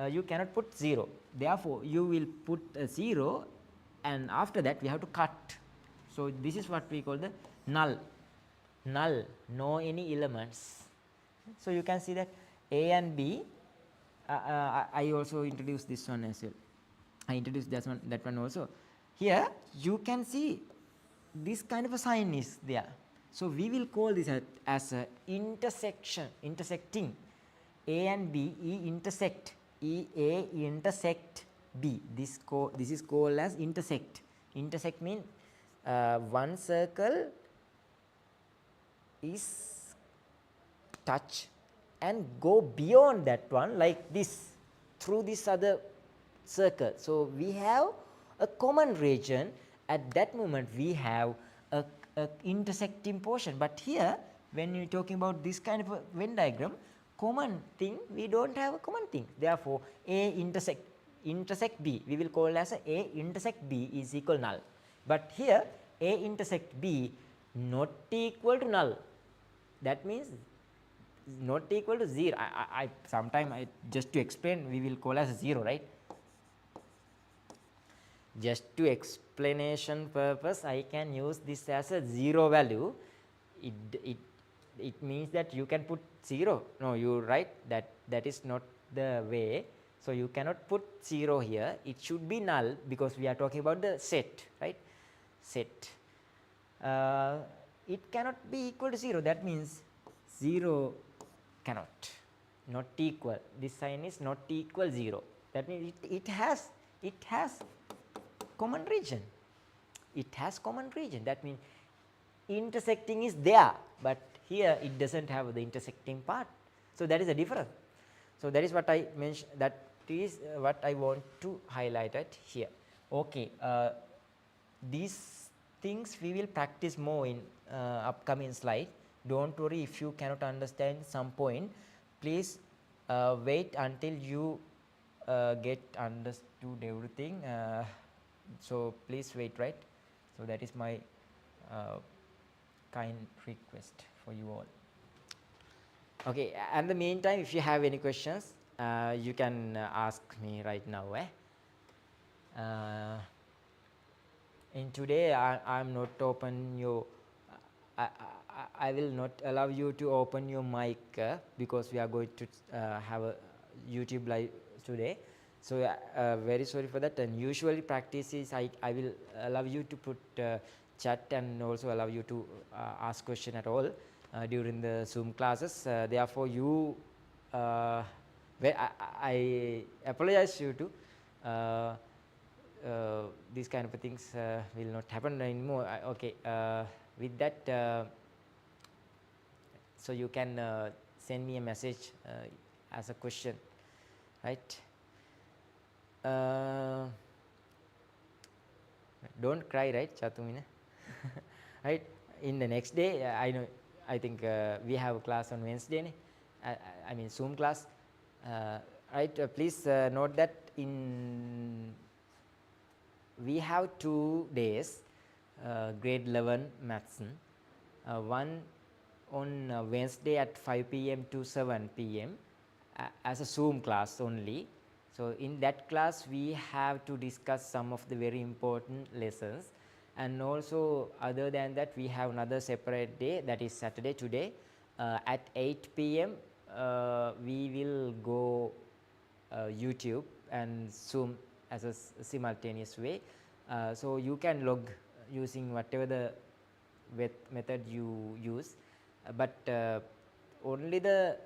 you cannot put 0. Therefore, you will put a 0, and after that we have to cut. So this is what we call the null. Null, no any elements. So you can see that A and B I also introduced this one as well. I introduced that one also. Here you can see this kind of a sign is there. So we will call this as a intersecting A and B. E intersect A intersect B. This is called as intersect. Intersect means one circle is touch and go beyond that one like this through this other circle. So we have a common region. At that moment we have a intersecting portion, but here when you're talking about this kind of a Venn diagram, common thing, we don't have a common thing. Therefore A intersect B, we will call as A intersect B is equal null. But here A intersect B not equal to null. That means not equal to 0. I sometime just to explain, we will call as 0, right? Just to explanation purpose, I can use this as a 0 value. It means that you can put 0. No, you write that is not the way. So you cannot put 0 here. It should be null because we are talking about the set, right? Set. It cannot be equal to 0. That means 0 cannot, not equal. This sign is not equal 0. That means it has common region. It has common region. That means intersecting is there, but here it doesn't have the intersecting part. So that is the difference. So that is what I mentioned. That is what I want to highlight it here. Okay. These things we will practice more in upcoming slide. Don't worry if you cannot understand some point. Please wait until you get understood everything. So please wait, right? So that is my kind request for you all. Okay, and the meantime, if you have any questions, you can ask me right now. In today, I am not open your. I will not allow you to open your mic because we are going to have a YouTube live today. So very sorry for that. And usually practice is I will allow you to put chat and also allow you to ask question at all during the Zoom classes. Therefore, you I apologize you to. These kind of things will not happen anymore. Okay, with that, so you can send me a message as a question, right? Don't cry, right, Chatumina? Right? In the next day, I think we have a class on Wednesday. I mean Zoom class. Right? Please note that we have 2 days grade 11 maths. One on Wednesday at 5 p.m. to 7 p.m. As a Zoom class only. So in that class we have to discuss some of the very important lessons, and also other than that we have another separate day, that is Saturday today at 8 p.m. We will go YouTube and Zoom as a simultaneous way. So you can log using whatever the method you use, but only the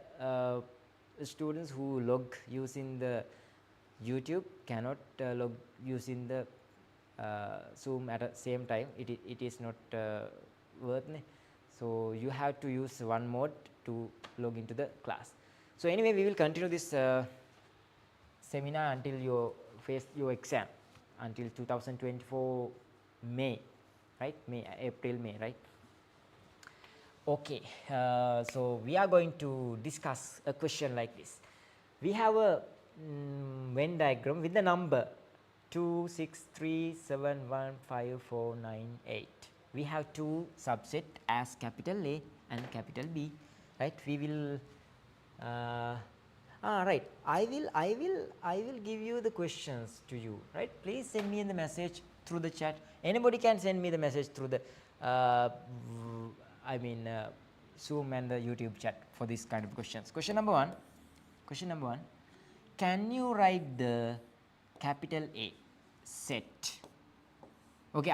students who log using the YouTube cannot log using the Zoom at the same time. It is not worth. So you have to use one mode to log into the class. So anyway, we will continue this seminar until you face your exam, until 2024 May, right? April, May, right? Okay, so we are going to discuss a question like this. We have a Venn diagram with the number 2, 6, 3, 7, 1, 5, 4, 9, 8. We have 2 subset as capital A and capital B, right? We will right. I will give you the questions to you, right? Please send me in the message through the chat. Anybody can send me the message through the Zoom and the YouTube chat for this kind of questions. Question number one. can you write the capital A set? Okay,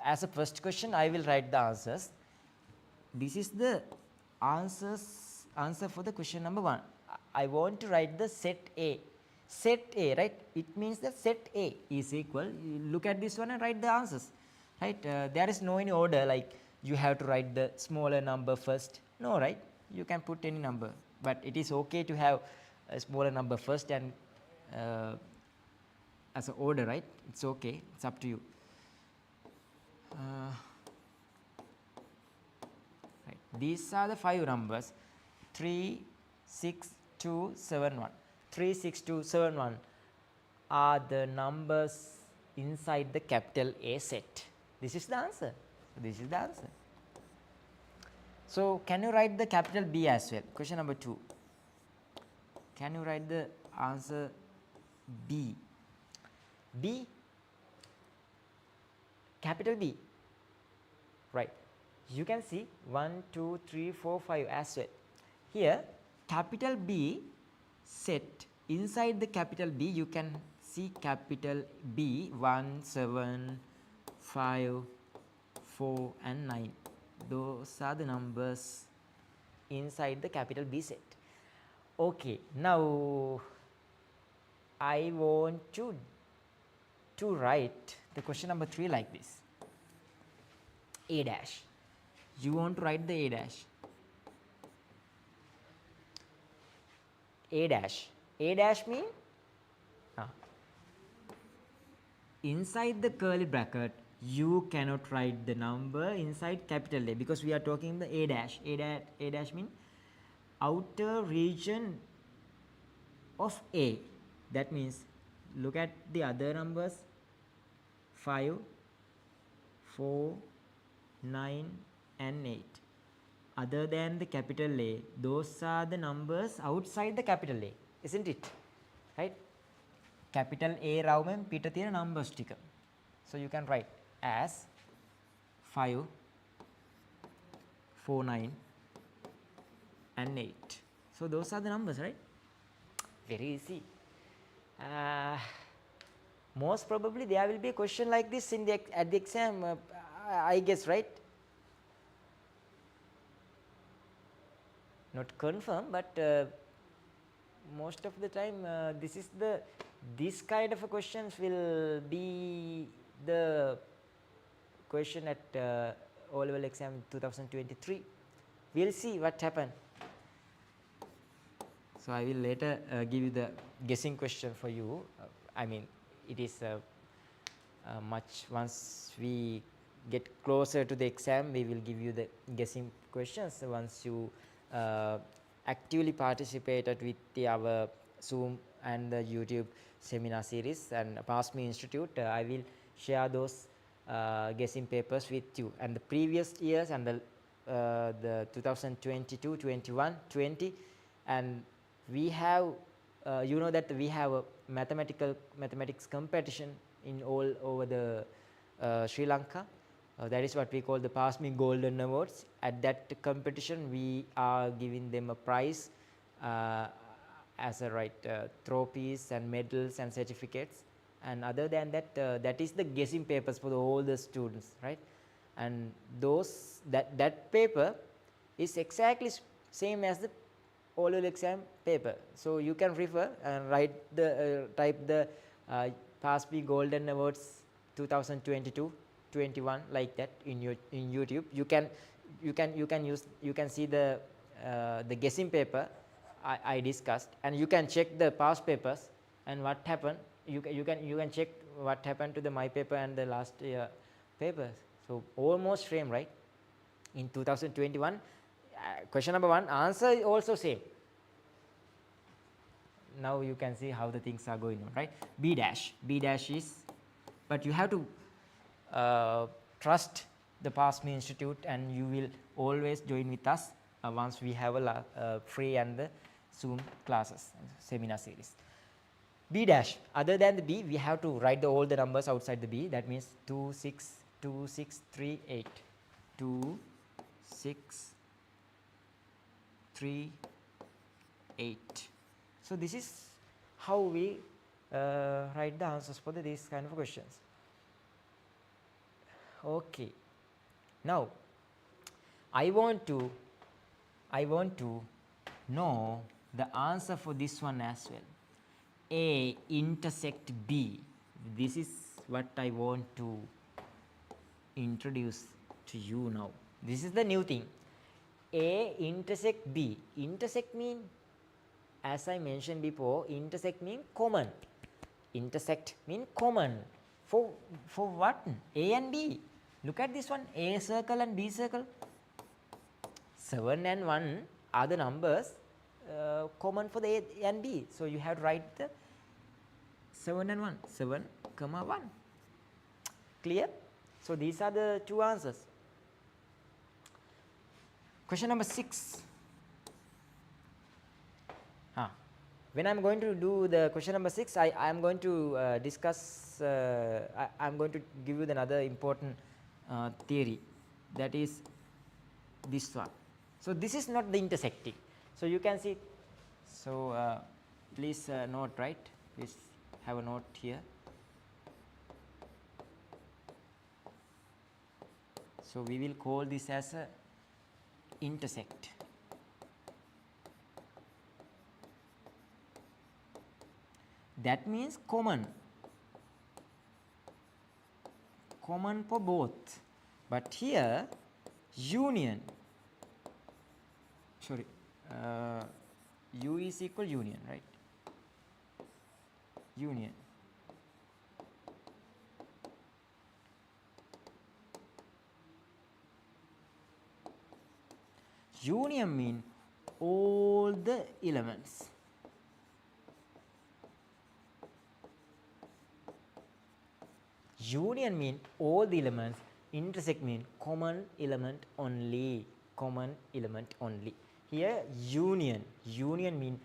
as a first question I will write the answers. This is the answer for the question number 1. I want to write the set A. Set A, right? It means that set A is equal. You look at this one and write the answers, right? There is no any order like you have to write the smaller number first. No, right? You can put any number, but it is okay to have a smaller number first and as an order, right? It's okay. It's up to you. Right. These are the 5 numbers: 3, 6, 2, 7, 1. 3, 6, 2, 7, 1 are the numbers inside the capital A set. This is the answer. This is the answer. So, can you write the capital B as well? Question number 2. Can you write the answer B? B, capital B, right? You can see 1, 2, 3, 4, 5 as well. Here, capital B set, inside the capital B you can see capital B 1, 7, 5, 4 and 9. Those are the numbers inside the capital B set. Okay, now I want to write the question number 3 like this. A dash. You want to write the A dash. A dash. A dash mean inside the curly bracket you cannot write the number inside capital A because we are talking the A dash. A dash mean outer region of A. That means look at the other numbers: 5, 4, 9 and 8. Other than the capital A, those are the numbers outside the capital A, isn't it? Right? Capital A rawmen pita thiyena numbers tika. So you can write as 5, 4, 9 and 8. So those are the numbers, right? Very easy. Most probably there will be a question like this in the at the exam, I guess, right? Not confirm, but most of the time this kind of a questions will be the question at O-level exam 2023. We'll see what happen. So I will later give you the guessing question for you. I mean, it is much once we get closer to the exam, we will give you the guessing questions. So once you actively participated with our Zoom and the YouTube seminar series and PassMe Institute, I will share those guessing papers with you. And the previous years and the 2022, 21, 20, and we have you know that we have a mathematics competition in all over the Sri Lanka. That is what we call the PassMe Golden Awards. At that competition, we are giving them a prize as a trophies and medals and certificates. And other than that, that is the guessing papers for all the students, right? And that paper is exactly same as the O-level exam paper. So you can refer and type the PassMe Golden Awards 2022. 21 like that in YouTube. You can see the guessing paper I discussed, and you can check the past papers and what happened. You can check what happened to the my paper and the last year papers. So almost same, right? In 2021, question number 1 answer is also same. Now you can see how the things are going on, right? B dash is, but you have to trust the PassMe Institute, and you will always join with us once we have a free and the Zoom classes seminar series. B dash, other than the B, we have to write all the numbers outside the B. That means 2, 6, 2, 6, 3, 8. 2, 6, 3, 8. So this is how we write the answers for these kind of questions. Okay, now I want to know the answer for this one as well. A intersect B. This is what I want to introduce to you now. This is the new thing. A intersect B. Intersect mean, as I mentioned before, intersect mean common. Intersect mean common. For what? A and B. Look at this one. A circle and B circle. 7 and 1 are the numbers common for the A and B. So you have to write the 7 and 1. 7, 1. Clear? So these are the two answers. Question number 6. When I am going to do the question number 6, I am going to discuss, I am going to give you another important theory, that is this one. So this is not the intersecting. So you can see, so please note, right? Please have a note here. So we will call this as a intersect. That means common for both. But here union, sorry, U is equal union, right? Union. Union mean all the elements. Union mean all the elements. Intersect mean common element only. Common element only. Here union. Union mean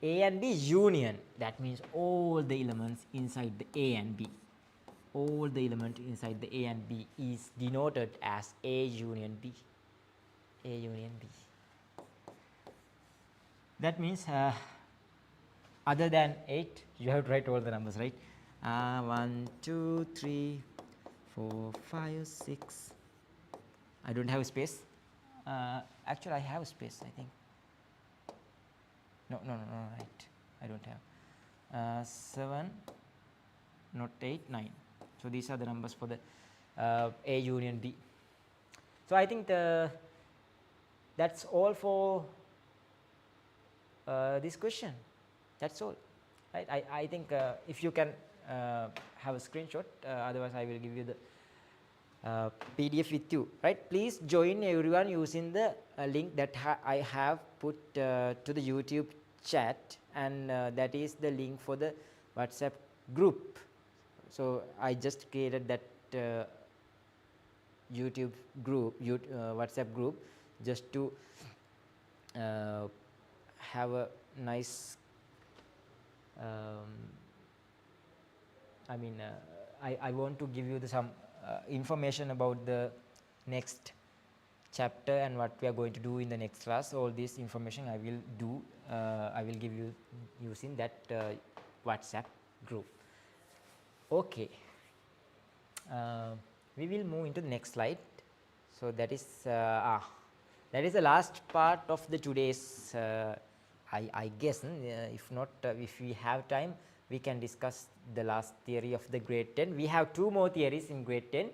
A and B union. That means all the elements inside the A and B. All the elements inside the A and B is denoted as A union B. A union B. That means other than 8, you have to write all the numbers, right? 1, 2, 3, 4, 5, 6. I don't have space. Actually, I have space, I think. No, right. I don't have. 7, not 8, 9. So these are the numbers for the A union B. So I think that's all for this question. That's all. Right? I think if you can have a screenshot, otherwise I will give you the PDF with you. Right? Please join everyone using the link that I have put to the YouTube chat, and that is the link for the WhatsApp group. So I just created that YouTube group, WhatsApp group, just to have a nice I want to give you some information about the next chapter and what we are going to do in the next class. All this information I will do, I will give you using that WhatsApp group. Okay, we will move into the next slide. So that is the last part of the today's I guess if not, if we have time, we can discuss the last theory of the grade 10. We have 2 more theories in grade 10.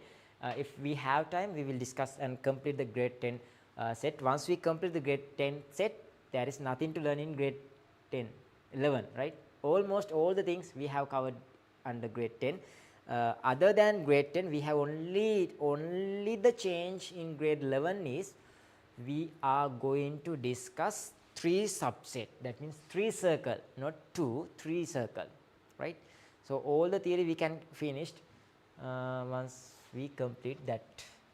If we have time, we will discuss and complete the grade 10 set. Once we complete the grade 10 set, there is nothing to learn in grade 10, 11, right? Almost all the things we have covered under grade 10. Other than grade 10, we have only the change in grade 11 is we are going to discuss 3 subset. That means 3 circle, not 2, 3 circle, right? So all the theory we can finish once we complete that.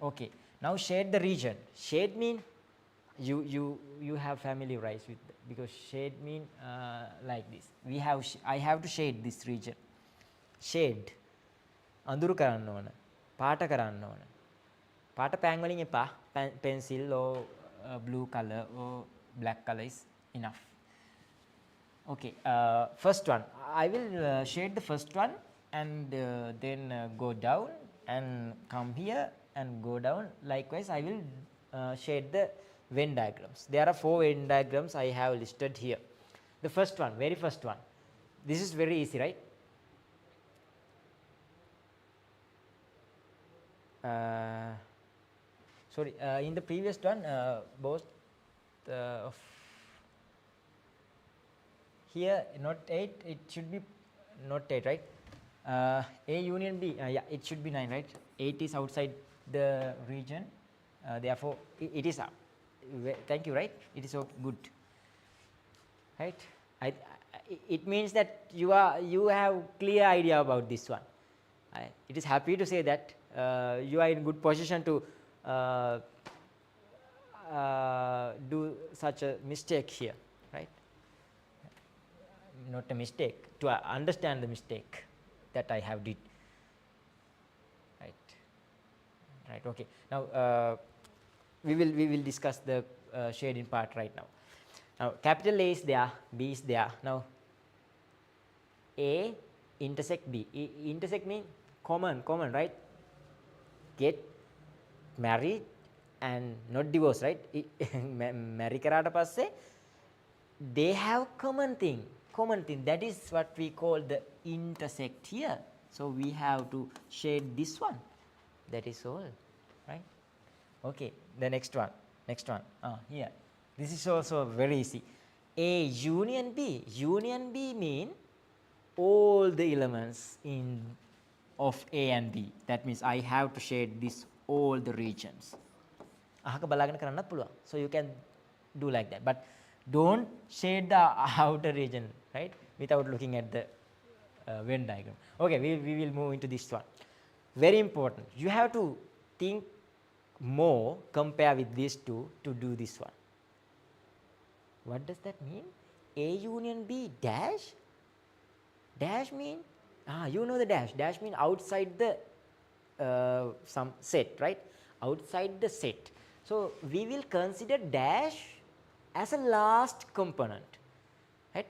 Okay, now shade the region. Shade mean you have familiarized with, because shade mean like this. I have to shade this region. Shade අඳුරු කරන්න ඕන, පාට කරන්න ඕන. පාට පෑන් වලින් එපා. Pencil or blue color or black color is enough. Okay, first one. I will shade the first one and then go down and come here and go down. Likewise, I will shade the Venn diagrams. There are 4 Venn diagrams I have listed here. The first one, very first one. This is very easy, right? Sorry, in the previous one, both of here not 8, it should be not 8, right? A union B, yeah, it should be 9, right? 8 is outside the region, therefore it is up. Thank you, right? It is so good, right? It means that you have clear idea about this one. It is happy to say that you are in good position to do such a mistake here, right? Not a mistake, to understand the mistake that I have did, right? Okay, now we will discuss the shading part right now. Now capital A is there, B is there. Now A intersect B. Intersect means common, right? Get married and not divorce, right? Marry karata passe they have common thing, that is what we call the intersect here. So we have to shade this one, that is all, right? Okay, the next one here, this is also very easy. A union B mean all the elements in of A and B. That means I have to shade this all the regions. අහක බලාගෙන කරන්නත් පුළුවන්. So you can do like that, but don't shade the outer region, right, without looking at the Venn diagram. Okay, we will move into this one. Very important, you have to think more, compare with these two to do this one. What does that mean? A union B dash mean, you know the dash mean outside the some set, right? Outside the set. So we will consider dash as a last component, right?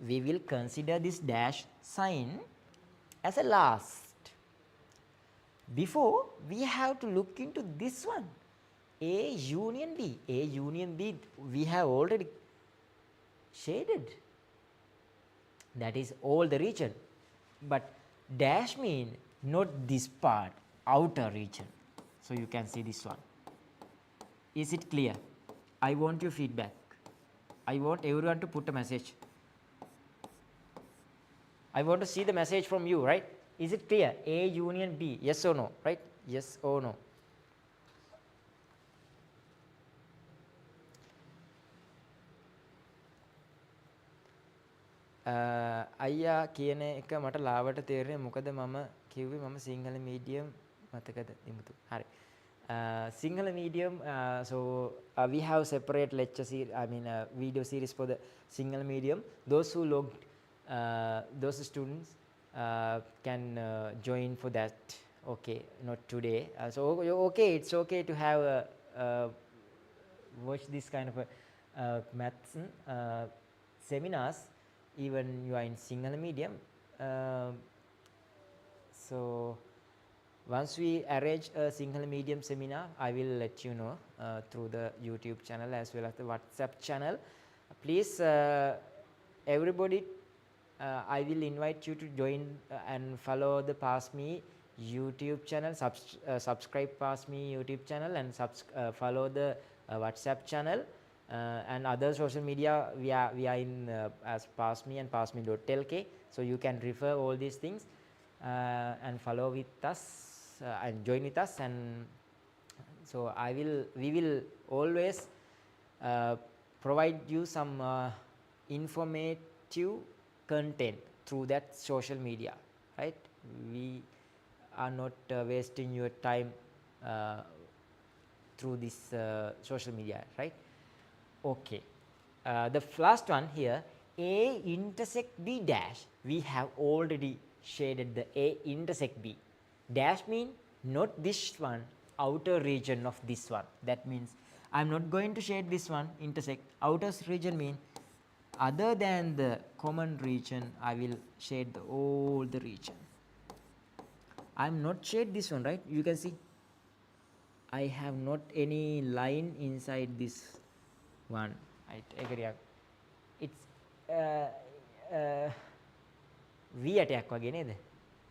We will consider this dash sign as a last. Before, we have to look into this one, A union B. A union B we have already shaded, that is all the region, but dash mean not this part, outer region. So you can see this one. Is it clear? I want your feedback. I want everyone to put a message. I want to see the message from you, right? Is it clear? A union B, yes or no, right? Yes or no? අයියා කියන එක මට ලාවට තේරෙන්නේ මොකද මම කිව්වේ මම සිංහල මීඩියම් මතකද දිමුතු. හරි. Sinhala medium, so we have separate lecture series, I mean video series for the Sinhala medium. Those who logged, those students can join for that. Okay, not today. So okay, it's okay to have watch this kind of maths seminars, even you are in Sinhala medium. So once we arrange a Sinhala medium seminar, I will let you know through the YouTube channel as well as the WhatsApp channel. Please, everybody, I will invite you to join and follow the PassMe YouTube channel, subscribe PassMe YouTube channel, and follow the WhatsApp channel and other social media. We are in as PassMe and PassMe.lk, so you can refer all these things and follow with us. And join with us, and so we will always provide you some informative content through that social media, right? We are not wasting your time through this social media, right? Okay, the last one here, A intersect B dash, we have already shaded the A intersect B. Dash mean not this one, outer region of this one. That means I am not going to shade this one intersect. Outer region mean other than the common region, I will shade all the region. I'm not shade this one, right? You can see I have not any line inside this one. Right? It's V attack වගේ නේද?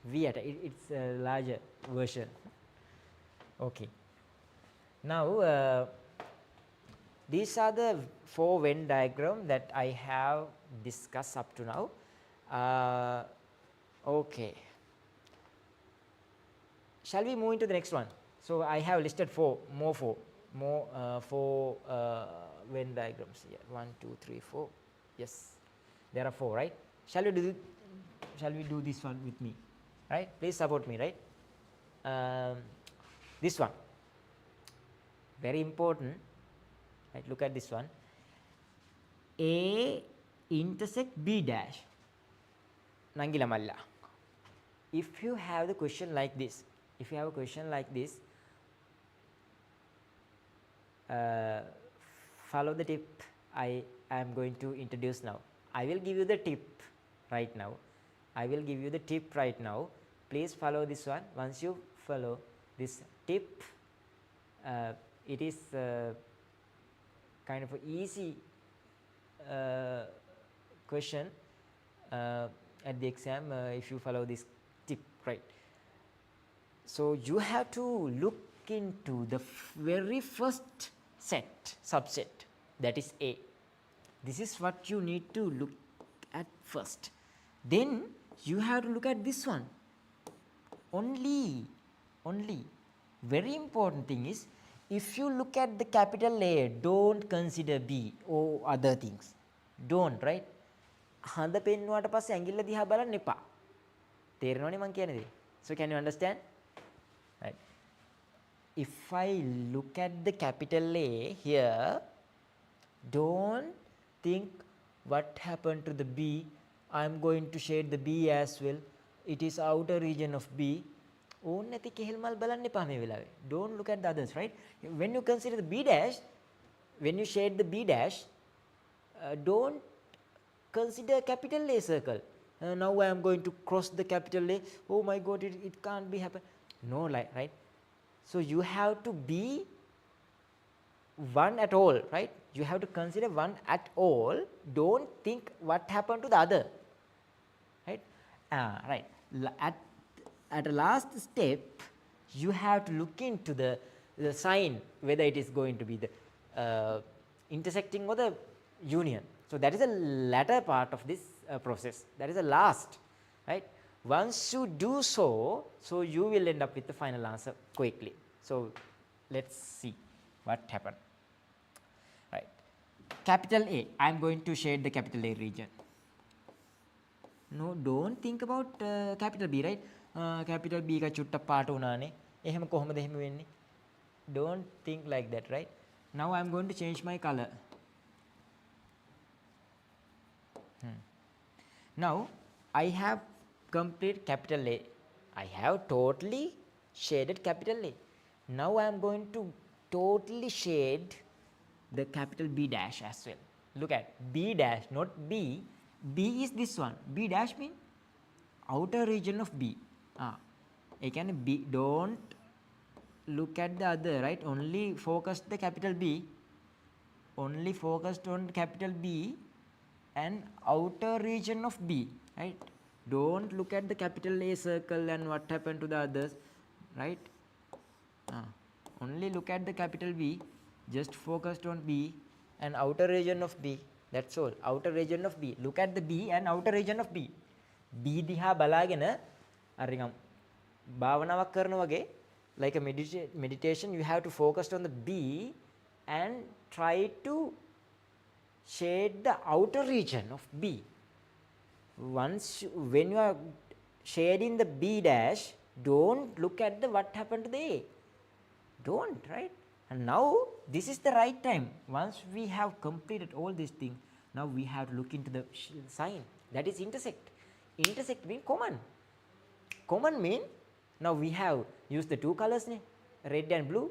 V attack. It's a larger version. Okay. Now these are the 4 Venn diagram that I have discussed up to now. Okay. Shall we move into the next one? So I have listed 4 Venn diagrams here. 1, 2, 3, 4. Yes, there are 4, right? Shall we do this one with me? Right? Please support me, right? This one, very important. Right? Look at this one. A intersect B dash. Nangila malla. If you have the question like this, follow the tip I am going to introduce now. I will give you the tip right now. Please follow this one. Once you follow this tip, it is kind of an easy question at the exam if you follow this tip, right? So you have to look into the very first subset, that is A. This is what you need to look at first. Then you have to look at this one. Only. Very important thing is, if you look at the capital A, don't consider B or other things. Don't, right? හඳ පෙන්නුවාට පස්සේ ඇඟිල්ල දිහා බලන්න එපා. තේරෙනවනේ මං කියන දේ. So can you understand? Right. If I look at the capital A here, don't think what happened to the B. I'm going to shade the B as well. It is outer region of B. ඕන් නැති කෙහෙල් මල් බලන්න එපා මේ වෙලාවේ. Don't look at the others, right? When you consider the B dash, when you shade the B dash, don't consider capital A circle. Now I am going to cross the capital A. Oh my God, it can't be happen. No, right? So you have to be one at all, right? You have to consider one at all. Don't think what happened to the other, right? Right. At the last step, you have to look into the sign, whether it is going to be the intersecting or the union. So that is the latter part of this process. That is the last, right? Once you do so you will end up with the final answer quickly. So let's see what happened. Right. Capital A. I am going to shade the capital A region. No, don't think about capital B, right? Capital B එක චුට්ට පාට වුණානේ. එහෙම කොහොමද එහෙම වෙන්නේ? Don't think like that, right? Now I am going to change my color. Now I have complete capital A. I have totally shaded capital A. Now I am going to totally shade the capital B dash as well. Look at B dash, not B. B is this one. B dash means outer region of B. Again, B. Don't look at the other, right? Only focus the capital B. Only focused on capital B and outer region of B, right? Don't look at the capital A circle and what happened to the others, right? Only look at the capital B, just focused on B and outer region of B. That's all. Outer region of B. Look at the B and outer region of B. B දිහා බලාගෙන අරිගම් භාවනාවක් කරන වගේ, like a meditation, you have to focus on the B and try to shade the outer region of B. When you are shading the B dash, don't look at the what happened to the A. Don't, right? And now this is the right time. Once we have completed all these things, now we have to look into the sign, that is intersect. Intersect means common. Common means, now we have used the two colors, red and blue.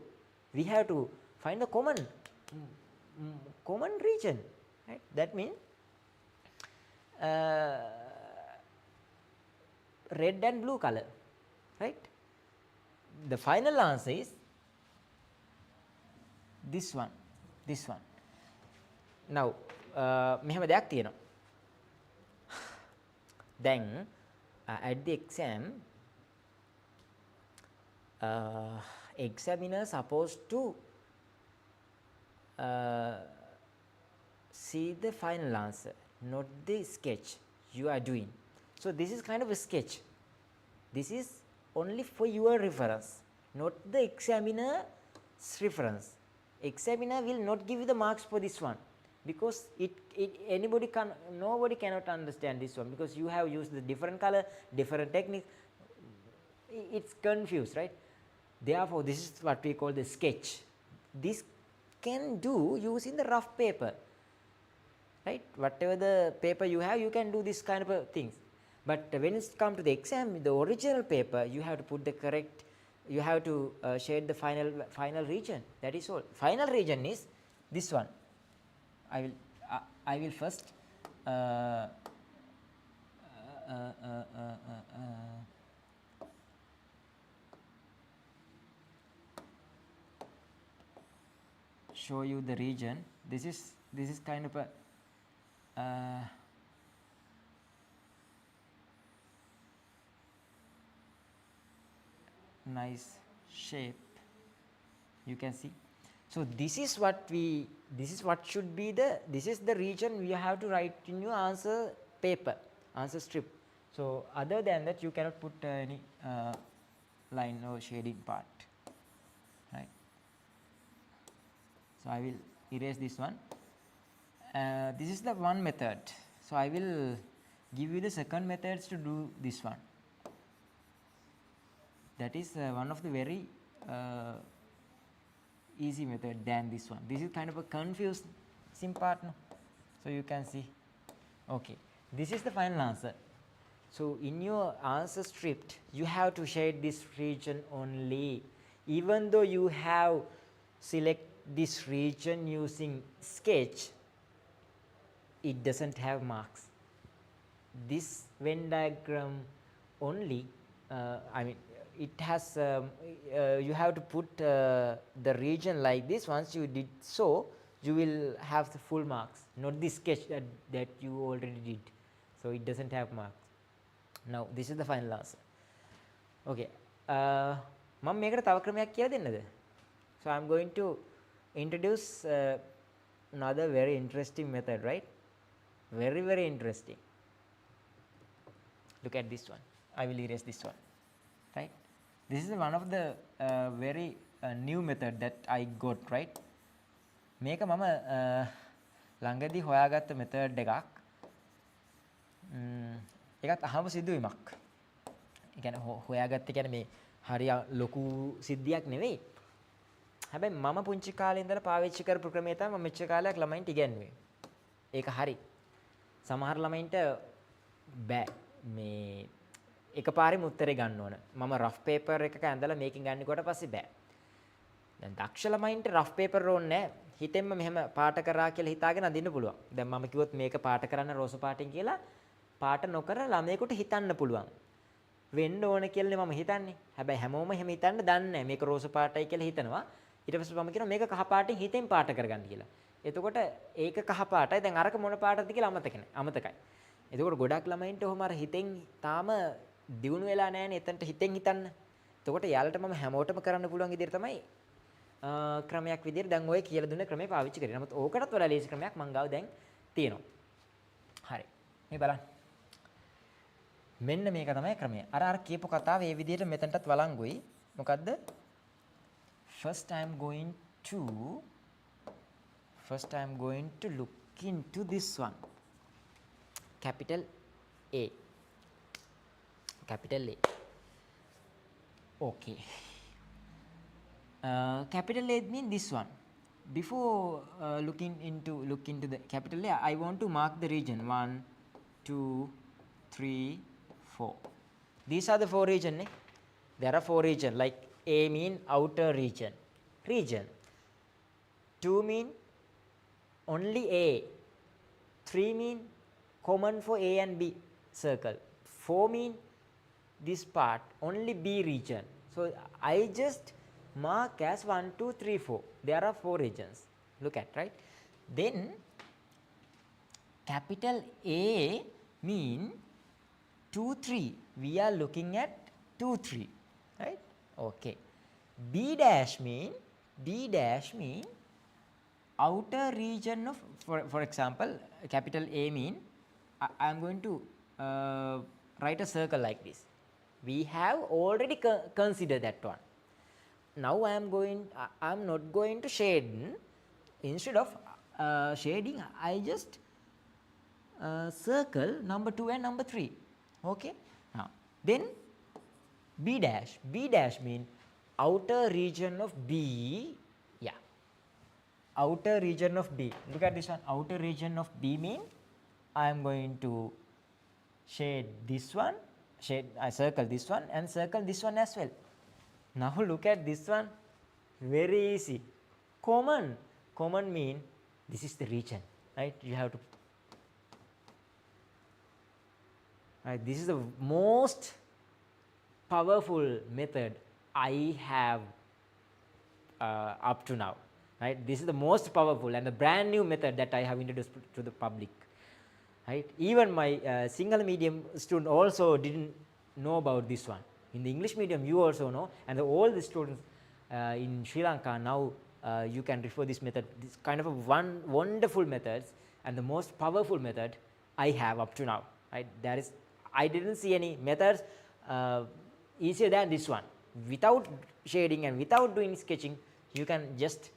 We have to find the common region, right? That means red and blue color, right? The final answer is this one. Now මෙහෙම දෙයක් තියෙනවා. දැන් at the exam examiner supposed to see the final answer, not the sketch you are doing. So this is kind of a sketch. This is only for your reference, not the examiner's reference. Examiner will not give you the marks for this one because nobody cannot understand this one because you have used the different color, different technique. It's confused, right? Therefore, this is what we call the sketch. This can do using the rough paper, right? Whatever the paper you have, you can do this kind of things. But when it's come to the exam, the original paper, you have to put the correct, you have to shade the final region. That is all. Final region is this one. I will first show you the region. This is kind of a nice shape, you can see. So this is what should be this is the region you have to write in your answer paper, answer strip. So other than that you cannot put any line or shading part, right? So I will erase this one. This is the one method. So I will give you the second methods to do this one. That is one of the very easy method than this one. This is kind of a confused sim part, no? So you can see. Okay, this is the final answer. So in your answer script, you have to shade this region only. Even though you have select this region using sketch, it doesn't have marks. This Venn diagram only, I mean, it has you have to put the region like this. Once you did so, you will have the full marks, not the sketch that you already did. So it doesn't have marks. Now this is the final answer. Okay, මම මේකට තව ක්‍රමයක් කියලා දෙන්නද? So I'm going to introduce another very interesting method, right? Very, very interesting. Look at this one. I will erase this one, right? This is one of the very new method that I got, right? මේක මම ළඟදී හොයාගත්ත method එකක්. ඒකත් අහම සිදුවීමක්. ඒ කියන්නේ හොයාගත්තේ කියන්නේ මේ හරිය ලොකු සිද්ධියක් නෙවෙයි. හැබැයි මම පුංචි කාලේ ඉඳලා පාවිච්චි කරපු ක්‍රමය තමයි මම මෙච්චර කාලයක් ළමයින්ට ඉගෙනුවේ. ඒක හරි. සමහර ළමයින්ට බෑ මේ එකපාරෙම උත්තරේ ගන්න ඕන. මම රෆ් පේපර් එකක ඇඳලා මේකෙන් ගන්නකොට පස්සේ බෑ. දැන් දක්ෂ ළමයින්ට රෆ් පේපර් ඕනේ නැහැ. හිතෙන්ම මෙහෙම පාට කරා කියලා හිතාගෙන අඳින්න පුළුවන්. දැන් මම කිව්වොත් මේක පාට කරන්න රෝස පාටින් කියලා පාට නොකර ළමයෙකුට හිතන්න පුළුවන්. වෙන්න ඕන කියලානේ මම හිතන්නේ. හැබැයි හැමෝම එහෙම හිතන්න දන්නේ නැහැ. මේක රෝස පාටයි කියලා හිතනවා. ඊට පස්සේ මම කියනවා මේක කහ පාටින් හිතෙන් පාට කරගන්න කියලා. එතකොට ඒක කහ පාටයි. දැන් අරක මොන පාටද කියලා අමතකයි. එතකොට ගොඩක් ළමයින්ට ඔහොම අර හිතෙන් තාම දියුණු වෙලා නැහැනේ එතනට හිතෙන් හිතන්න. එතකොට යාළට මම හැමෝටම කරන්න පුළුවන් විදිහට තමයි ක්‍රමයක් විදිහට දැන් ඔය කියලා දුන්න ක්‍රමය පාවිච්චි කරේ. නමුත් ඕකටත් වඩා ලේසි ක්‍රමයක් මං ගාව දැන් තියෙනවා. හරි. මේ බලන්න. මෙන්න මේක තමයි ක්‍රමය. අර කියපු කතාව මේ විදිහට මෙතනටත් වළංගුයි. මොකද්ද? First I'm going to look into this one. Capital A. Okay. Capital A means this one. Before looking into the capital A, I want to mark the region 1, 2, 3, 4. These are the 4 regions. There are 4 regions. Like A mean outer region. 2 mean only A. 3 mean common for A and B circle. 4 mean this part, only B region. So I just mark as 1, 2, 3, 4. There are 4 regions. Look at, right? Then capital A mean 2, 3. We are looking at 2, 3, right? Okay. B dash mean outer region of, for example, capital A mean I am going to write a circle like this. We have already considered that one. Now I am not going to shade. Instead of shading, I just circle number 2 and number 3. Okay. Now then B dash mean outer region of B. Yeah, outer region of B. Look at this one. Outer region of B mean I am going to shade this one, I circle this one and circle this one as well. Now look at this one. Very easy. Common mean this is the region, right? You have to, right? This is the most powerful method I have up to now, right? This is the most powerful and the brand new method that I have introduced to the public, right? Even my Sinhala medium student also didn't know about this one. In the English medium you also know, and all the students in Sri Lanka now you can refer this method. This kind of a wonderful method and the most powerful method I have up to now, right? There is, I didn't see any methods easier than this one. Without shading and without doing sketching, you can just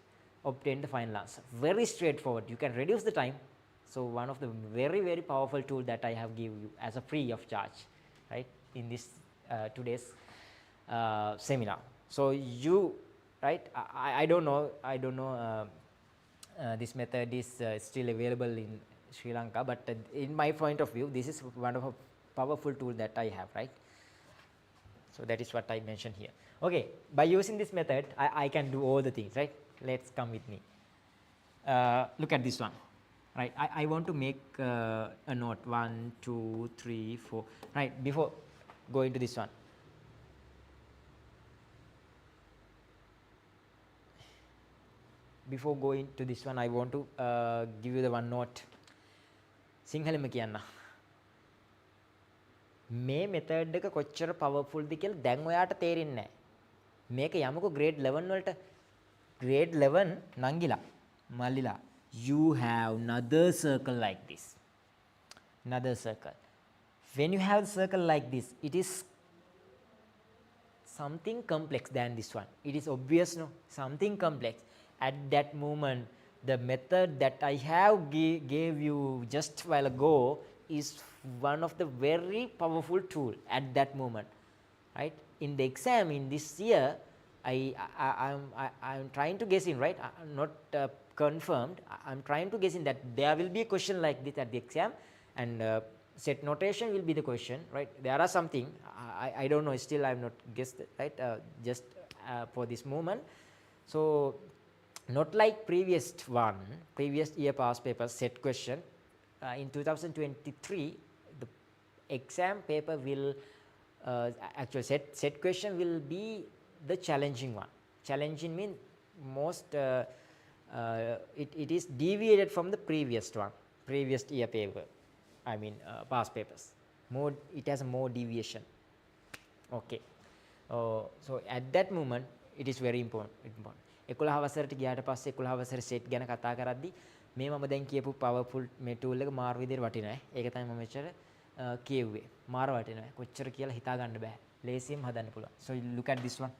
obtain the final answer. Very straightforward. You can reduce the time. So one of the very, very powerful tool that I have given you as a free of charge, right, in this today's seminar. So you, right, I don't know this method is still available in Sri Lanka, but in my point of view, this is one of a powerful tool that I have, right? So that is what I mentioned here. Okay, by using this method, I can do all the things, right? Let's come with me. Look at this one, right? I want to make a note 1, 2, 3, 4, right? Before going to this one, I want to give you the one note. සිංහලෙම කියන්න. මේ method එක කොච්චර පවර්ෆුල්ද කියලා දැන් ඔයාට තේරෙන්නේ නැහැ. මේක යමුකෝ grade 11 වලට. grade 11 නංගිලා මල්ලිලා, you have another circle like this. Another circle. When you have a circle like this, it is something complex than this one. It is obvious, no? Something complex. At that moment, the method that I have gave you just a while ago is one of the very powerful tool at that moment, right? In the exam in this year, I'm trying to guess in, right? I'm not confirmed. I'm trying to guess in that there will be a question like this at the exam, and set notation will be the question, right? There are something I don't know. Still, I'm not guessed, right? Just for this moment, so. Not like previous year past paper set question. In 2023, the exam paper will actually set question will be the challenging one. Challenging means most it is deviated from the previous year paper. I mean past papers. More, it has more deviation. Okay. So at that moment, it is very important. 11 වසරට ගියාට පස්සේ 11 වසරේ set ගැන කතා කරද්දි මේ මම දැන් කියපු පවර්ෆුල් මේ ටූල් එක මාර විදිහට වටිනවා. ඒක තමයි මම මෙච්චර කියුවේ. මාර වටිනවා. කොච්චර කියලා හිතා ගන්න බෑ. ලේසියෙන් හදන්න පුළුවන්. So you look at this one.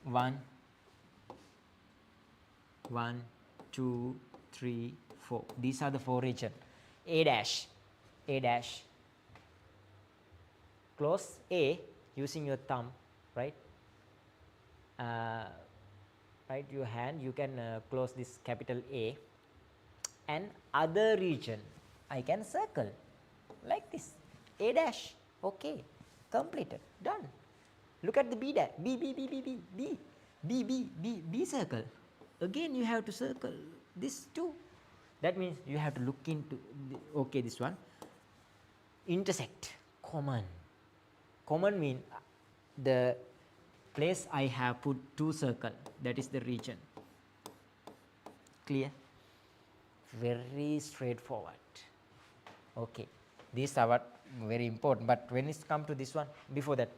1 2 3 4. These are the 4 regions. A dash. Close A using your thumb. Right, right, your hand, you can close this capital A, and other region I can circle like this. A dash. Okay, completed, done. Look at the B dash. B circle. Again, you have to circle this too. That means you have to look into okay, this one intersect common. Common mean the place I have put two circle, that is the region. Clear? Very straightforward. Okay, these are what very important. But when it's come to this one, before that,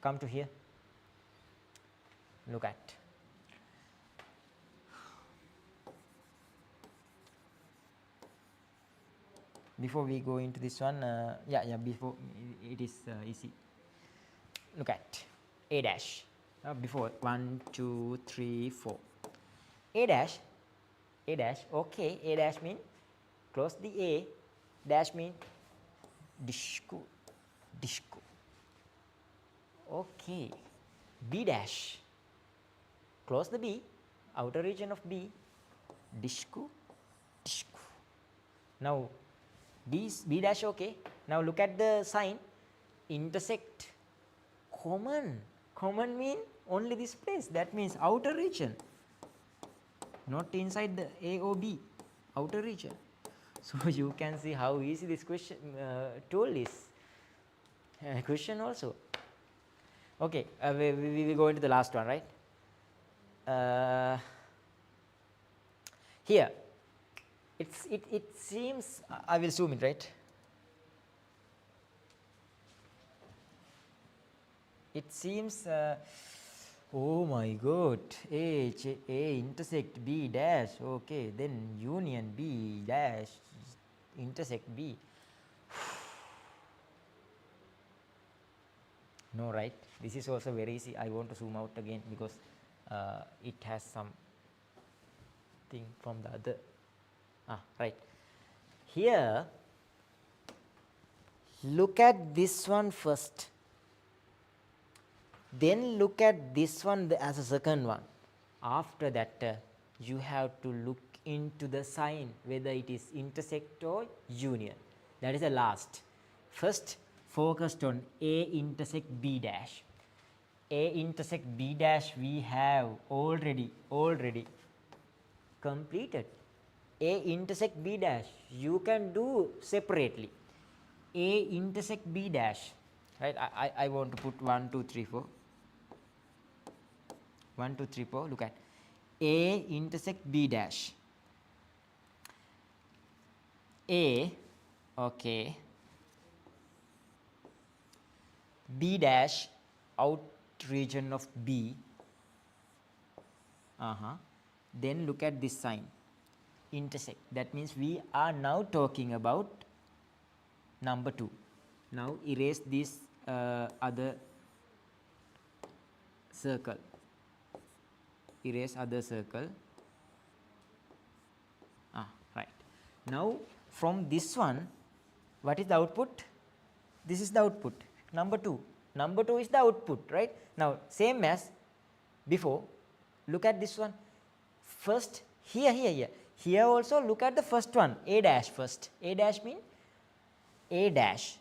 come to here. Look at. Before we go into this one, before it is easy. Look at A dash. Before 1, 2, 3, 4. A dash. A dash. Okay. A dash mean close the A. Dash mean disco. Disco. Okay. B dash. Close the B. Outer region of B. Disco. Disco. Now B dash. Okay. Now look at the sign. Intersect. Common. Common mean only this place. That means outer region, not inside the A or B. Outer region. So you can see how easy this question tool is. Question also. Okay, we will go into the last one, right? Here, it seems I will zoom it, right? It seems, oh my God, A intersect B dash, okay, then union B dash intersect B. No, right? This is also very easy. I want to zoom out again because it has some thing from the other. Right. Here, look at this one first. Then look at this one as a second one. After that, you have to look into the sign whether it is intersect or union. That is the last. First, focused on A intersect B dash. A intersect B dash we have already completed. A intersect B dash you can do separately. A intersect B dash, right? I want to put 1, 2, 3, 4. 1, 2, 3, 4. Look at A intersect B dash. A, okay. B dash out region of B. Then look at this sign. Intersect. That means we are now talking about number 2. Now erase this other circle. Erase other circle. Right. Now from this one, what is the output? This is the output. Number 2. Number 2 is the output, right? Now same as before. Look at this one. First, here. Here also look at the first one. A dash first. A dash mean A dash.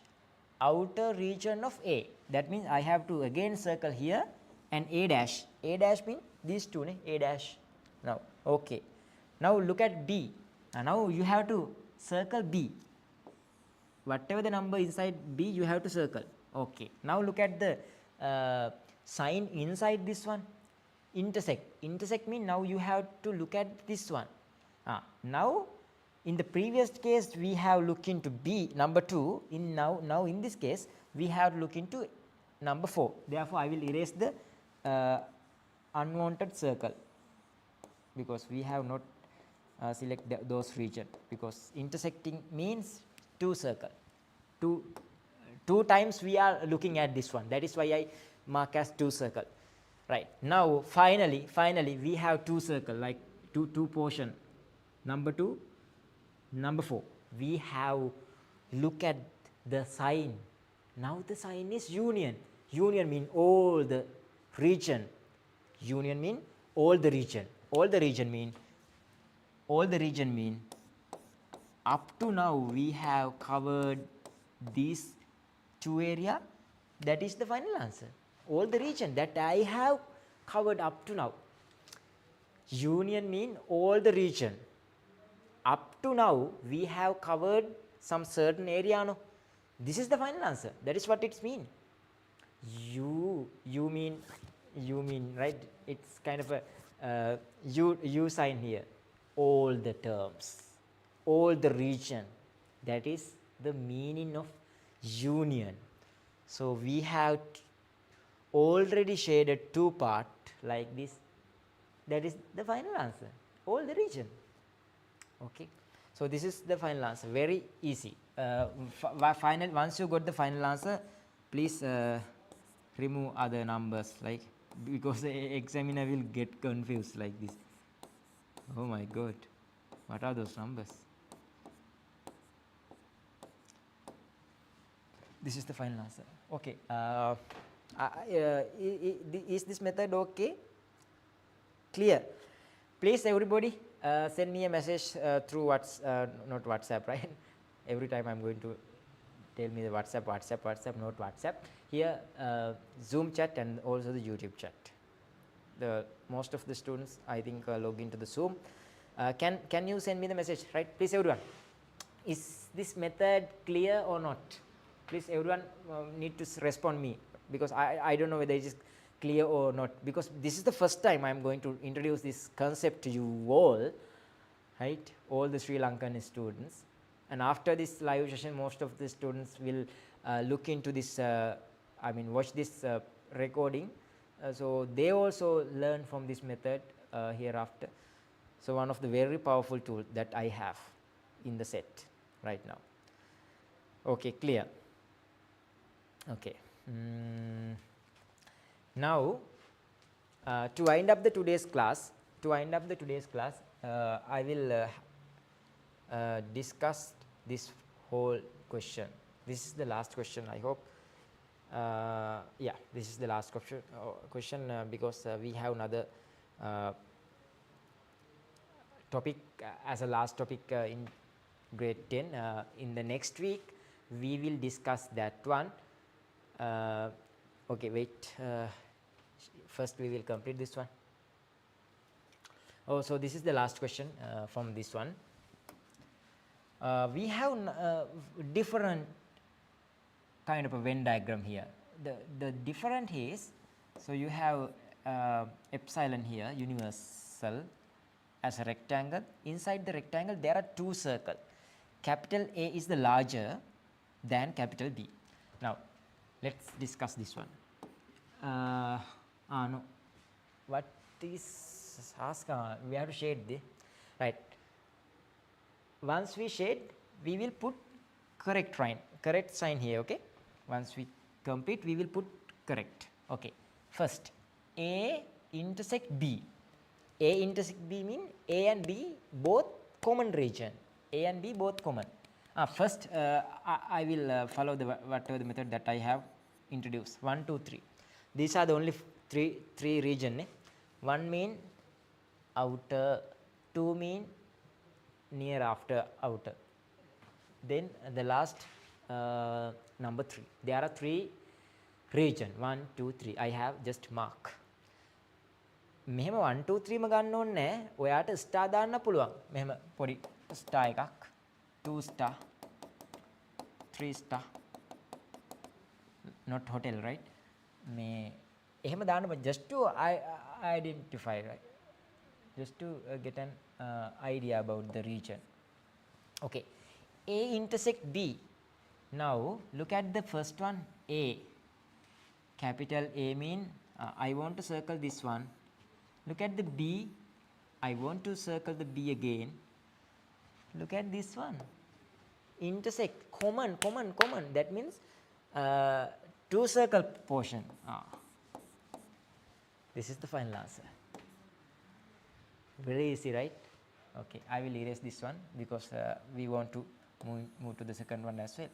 Outer region of A. That means I have to again circle here and A dash. A dash mean these two, A dash. Now, okay. Now look at B. Now you have to circle B. Whatever the number inside B, you have to circle. Okay. Now look at the sign inside this one. Intersect. Intersect means now you have to look at this one. Now in the previous case we have looked into B number 2. Now in this case we have to look into number 4. Therefore I will erase the unwanted circle because we have not select those region, because intersecting means 2 circle. Two times we are looking at this one. That is why I mark as 2 circle. Right. Now finally we have 2 circle, like two portion. Number 2, number 4. We have look at the sign. Now the sign is union. Union mean all the region. Union mean all the region. All the region mean up to now we have covered these 2 area. That is the final answer. All the region that I have covered up to now. Union mean all the region. up to now we have covered some certain area, no? This is the final answer. That is what it's mean. You mean right? It's kind of a you sign here. All the terms, all the region. That is the meaning of union. So we have already shaded two part like this. That is the final answer. All the region. Okay. So this is the final answer. Very easy. Final. Once you got the final answer, please remove other numbers, like, because the examiner will get confused like this. Oh my God, what are those numbers? This is the final answer. Okay. Is this method okay? Clear? Please, everybody, send me a message through not WhatsApp, right? Every time I'm going to tell me the WhatsApp, not WhatsApp. Here, Zoom chat and also the YouTube chat. The most of the students, I think, log into the Zoom. Can you send me the message, right? Please, everyone. Is this method clear or not? Please, everyone need to respond me, because I don't know whether it is clear or not, because this is the first time I'm going to introduce this concept to you all, right? All the Sri Lankan students. And after this live session, most of the students will look into this, watch this recording. So they also learn from this method hereafter. So one of the very powerful tools that I have in the set right now. Okay, clear? Okay. Now, to wind up the today's class, I will discuss this whole question. This is the last question, I hope. Yeah, this is the last question because we have another topic as a last topic in grade 10. In the next week, we will discuss that one. Okay, wait. First, we will complete this one. Oh, so this is the last question from this one. We have different kind of a Venn diagram here. The different is, so you have epsilon here, universal, as a rectangle. Inside the rectangle, there are two circles. Capital A is the larger than capital B. Now, let's discuss this one. No. What is ask? We have to shade the right. Once we shade, we will put correct sign here. Okay. Once we complete, we will put correct. Okay. First, A intersect B. A intersect B mean A and B both common region. A and B both common. First, I will follow the whatever the method that I have introduced. 1, 2, 3. These are the only three region. One mean outer, two mean near after outer. Then the last number 3. There are 3 region. 1, 2, 3. I have just mark. මෙහෙම 1 2 3 ම ගන්න ඕනේ නැහැ. ඔයාට star දාන්න පුළුවන්. මෙහෙම පොඩි ස්ටාර් එකක්. 2 star, 3 star. Not hotel, right? මේ එහෙම දාන්න බෑ. Just to identify, right? Just to get an idea about the region. Okay. A intersect B. Now look at the first one, A. Capital A mean I want to circle this one. Look at the B. I want to circle the B again. Look at this one. Intersect. Common. That means two circle portion. This is the final answer. Very easy, right? Okay. I will erase this one because we want to move to the second one as well.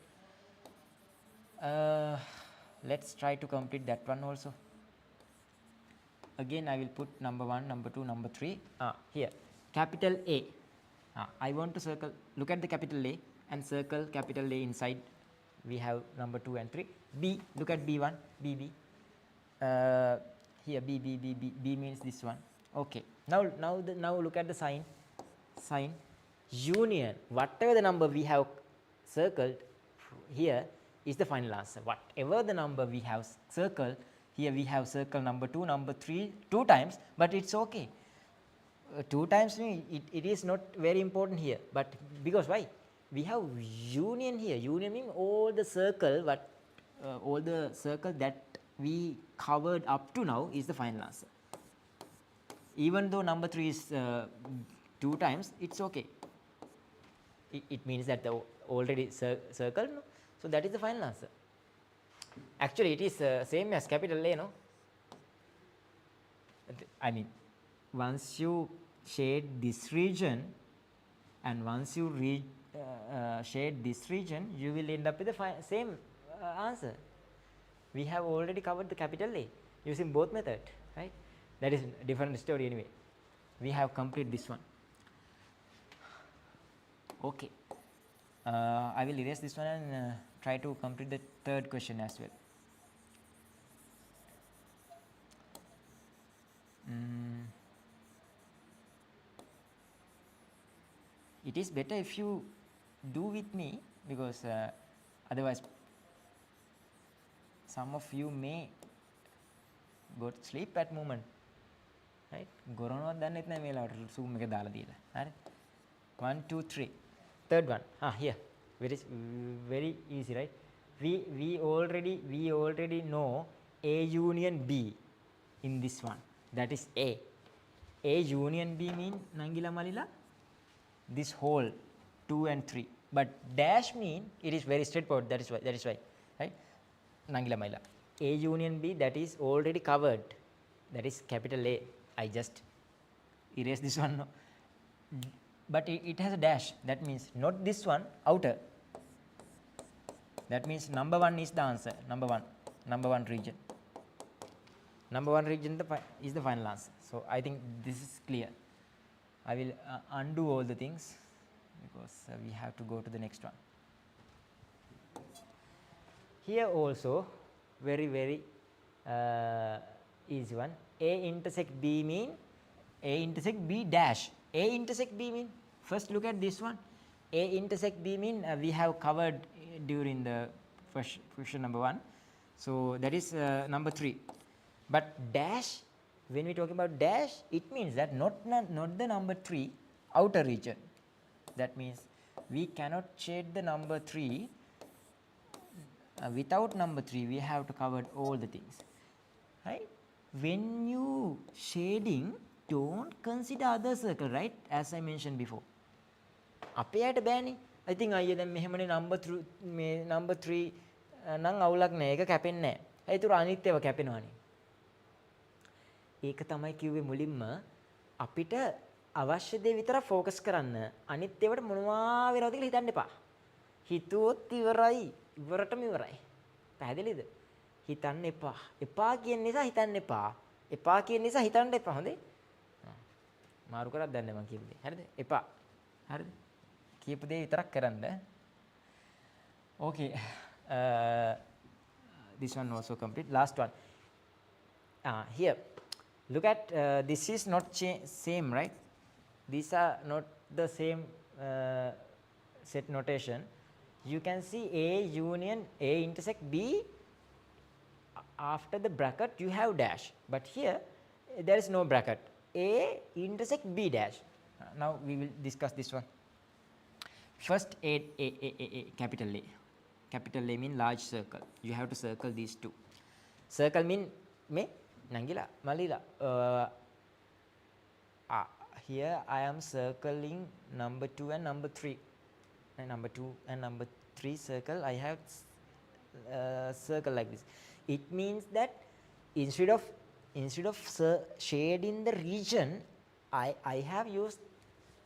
Let's try to complete that one also. Again, I will put number 1, number 2, number 3. Here, capital A. I want to circle. Look at the capital A and circle capital A inside. We have number 2 and 3. B. Look at B1, BB. Here, B means this one. Okay. Now look at the sign. union, whatever the number we have circled here is the final answer. Whatever the number we have circled, here we have circle number 2, number 3, 2 times, but it's okay. 2 times it is not very important here, but because why? We have union here. Union means all the circle, all the circle that we covered up to now is the final answer. Even though number 3 is 2 times, it's okay. It means that the already circled, no? So that is the final answer. Actually, it is same as capital A, no? I mean, once you shade this region and once you shade this region, you will end up with the same answer. We have already covered the capital A using both method, right? That is a different story anyway. We have completed this one. Okay. I will erase this one and try to complete the third question as well. It is better if you do with me, because otherwise some of you may go to sleep at moment, right? ගොරනවත් දන්නෙත් නැහැ මේ ලාවට zoom එක දාලා දීලා. හරි. 1 2 3. Third one. Here. Very easy, right? We already know A union B in this one. That is A. A union B mean Nangila Malila this whole 2 and 3. But dash mean it is very straightforward. That is why, right? Nangila Malila. A union B, that is already covered. That is capital A. I just erase this one. No? But it has a dash. That means not this one, outer. That means number 1 is the answer. Number 1 region. Number 1 region is the final answer. So I think this is clear. I will undo all the things because we have to go to the next one. Here also very easy one. A intersect B mean A intersect B dash. A intersect B mean, first look at this one. A intersect B mean we have covered during the first question number 1. So that is number 3. But dash, when we talk about dash, it means that not the number 3 outer region. That means we cannot shade the number 3. Without number 3, we have to cover all the things, right? When you shading, don't consider other circle, right? As I mentioned before. අපේට බෑනේ. I think අයියා දැන් මෙහෙමනේ number 3 නම් අවුලක් නෑ. ඒක කැපෙන්නේ නෑ. ඒතර අනිත් ඒවා කැපෙනවානේ. ඒක තමයි කිව්වේ මුලින්ම අපිට අවශ්‍ය දේ විතර ફોકස් කරන්න. අනිත් ඒවට මොනවා වෙනවද කියලා හිතන්න එපා. හිතුවොත් ඉවරයි. ඉවරටම ඉවරයි. පැහැදිලිද? හිතන්න එපා. එපා කියන නිසා හිතන්න එපා. එපා කියන නිසා හිතන්න එපා. හොඳේ? මාරු කරක් දැන් මම කියපු දේ. හරිද? එපා. හරිද? කියපු දේ විතරක් කරන්න. Okay. This one also complete. Last one. Here. Look at this is not same, right? These are not the same set notation. You can see A union A intersect B. After the bracket you have dash, but here there is no bracket. A intersect B dash. Now we will discuss this one. First A, capital A. Capital A mean large circle. You have to circle these two. Circle mean me Nangila Malila. Here I am circling number 2 and number 3. And number 2 and number 3 circle, I have circle like this. It means that instead of shading the region, I have used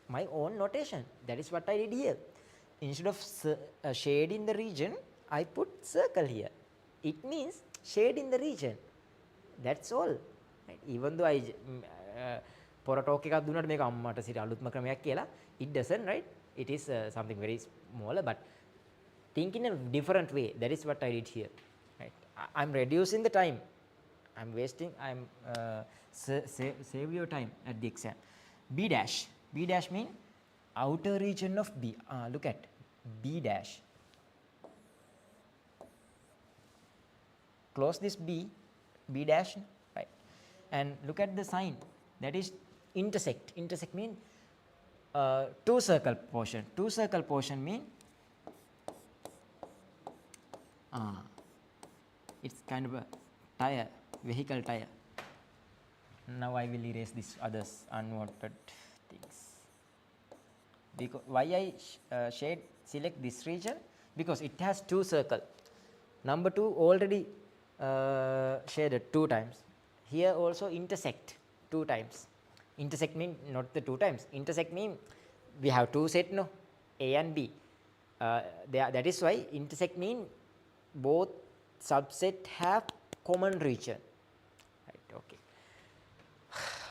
my own notation. That is what I did here. Instead of shading the region, I put circle here. It means shade in the region. That's all. Right? Even though I පොර talk එකක් දුන්නාට මේක අම්මට සිට අලුත්ම ක්‍රමයක් කියලා, it doesn't, right? It is something very smaller, but think in a different way. That is what I did here. Right? I'm reducing the time. I'm save your time at the exam. B dash. B dash mean outer region of B. Look at B dash. Close this B dash, right? And look at the sign, that is intersect. Intersect mean two circle portion. Two circle portion mean it's kind of a tire, vehicle tire. Now I will erase this others unwanted things. Because why I select this region? Because it has two circle. Number 2 already shaded 2 times. Here also intersect 2 times. Intersect mean not the 2 times. Intersect mean we have 2 set, no, A and B. That is why intersect mean both subset have common region. Right, okay.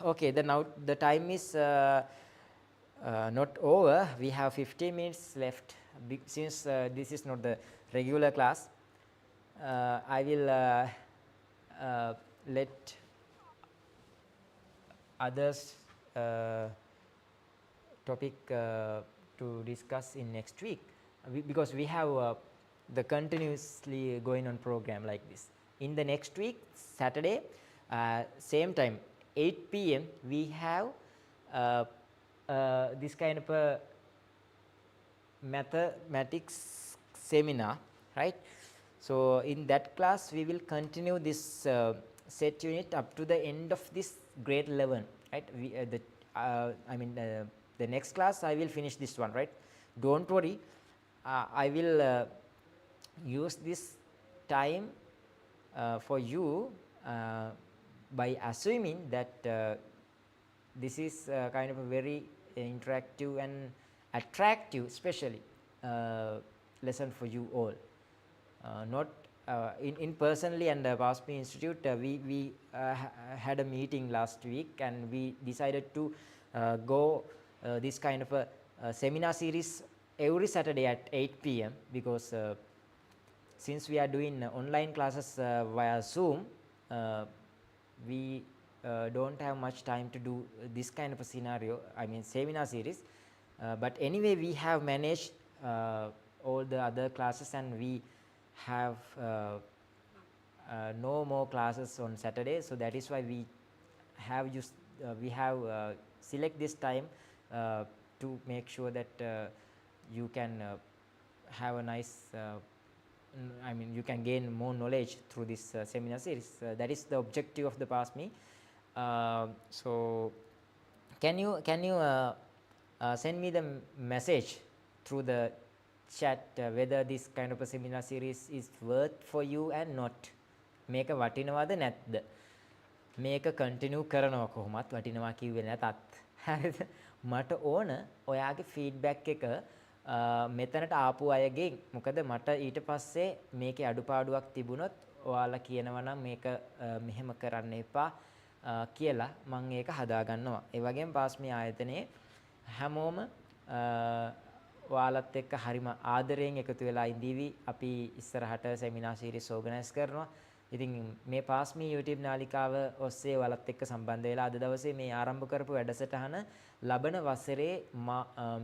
Okay, then now the time is not over. We have 15 minutes left. Since this is not the regular class, I will let others topic to discuss in next week, because we have the continuously going on program like this. In the next week, Saturday, same time, 8 p.m. we have this kind of a mathematics seminar, right? So in that class we will continue this set unit up to the end of this grade 11, right? The next class I will finish this one, right? Don't worry, I will use this time for you by assuming that this is kind of a very interactive and attractive, especially lesson for you all. Not in personally, and PassMe Institute, we had a meeting last week and we decided to go this kind of a seminar series every Saturday at 8 p.m. because since we are doing online classes via Zoom, we don't have much time to do this kind of a scenario, I mean seminar series. But anyway, we have managed all the other classes and we have no more classes on Saturday, so that is why we have used select this time to make sure that you can have a nice you can gain more knowledge through this seminar series. That is the objective of the PassMe. So can you send me the message through the chat whether this kind of a seminar series is worth for you and not. මේක වටිනවද නැත්ද? මේක continue කරනවා කොහොමත් වටිනවා කිව්වේ නැතත්. හරිද? මට ඕන ඔයාගේ ෆීඩ්බැක් එක මෙතනට ආපු අයගෙන්. මොකද මට ඊට පස්සේ මේකේ අඩුපාඩුවක් තිබුණොත් ඔයාලා කියනවා නම් මේක මෙහෙම කරන්න එපා කියලා මම ඒක හදා ගන්නවා. ඒ වගේම PassMe ආයතනයේ හැමෝම ඔයාලත් එක්ක හරිම ආදරයෙන් එකතු වෙලා ඉඳීවි. අපි ඉස්සරහට සෙමිනාර් සීරීස් ඕගනයිස් කරනවා. ඉතින් මේ PassMe YouTube නාලිකාව ඔස්සේ ඔයාලත් එක්ක සම්බන්ධ වෙලා අද දවසේ මේ ආරම්භ කරපු වැඩසටහන ලබන වසරේ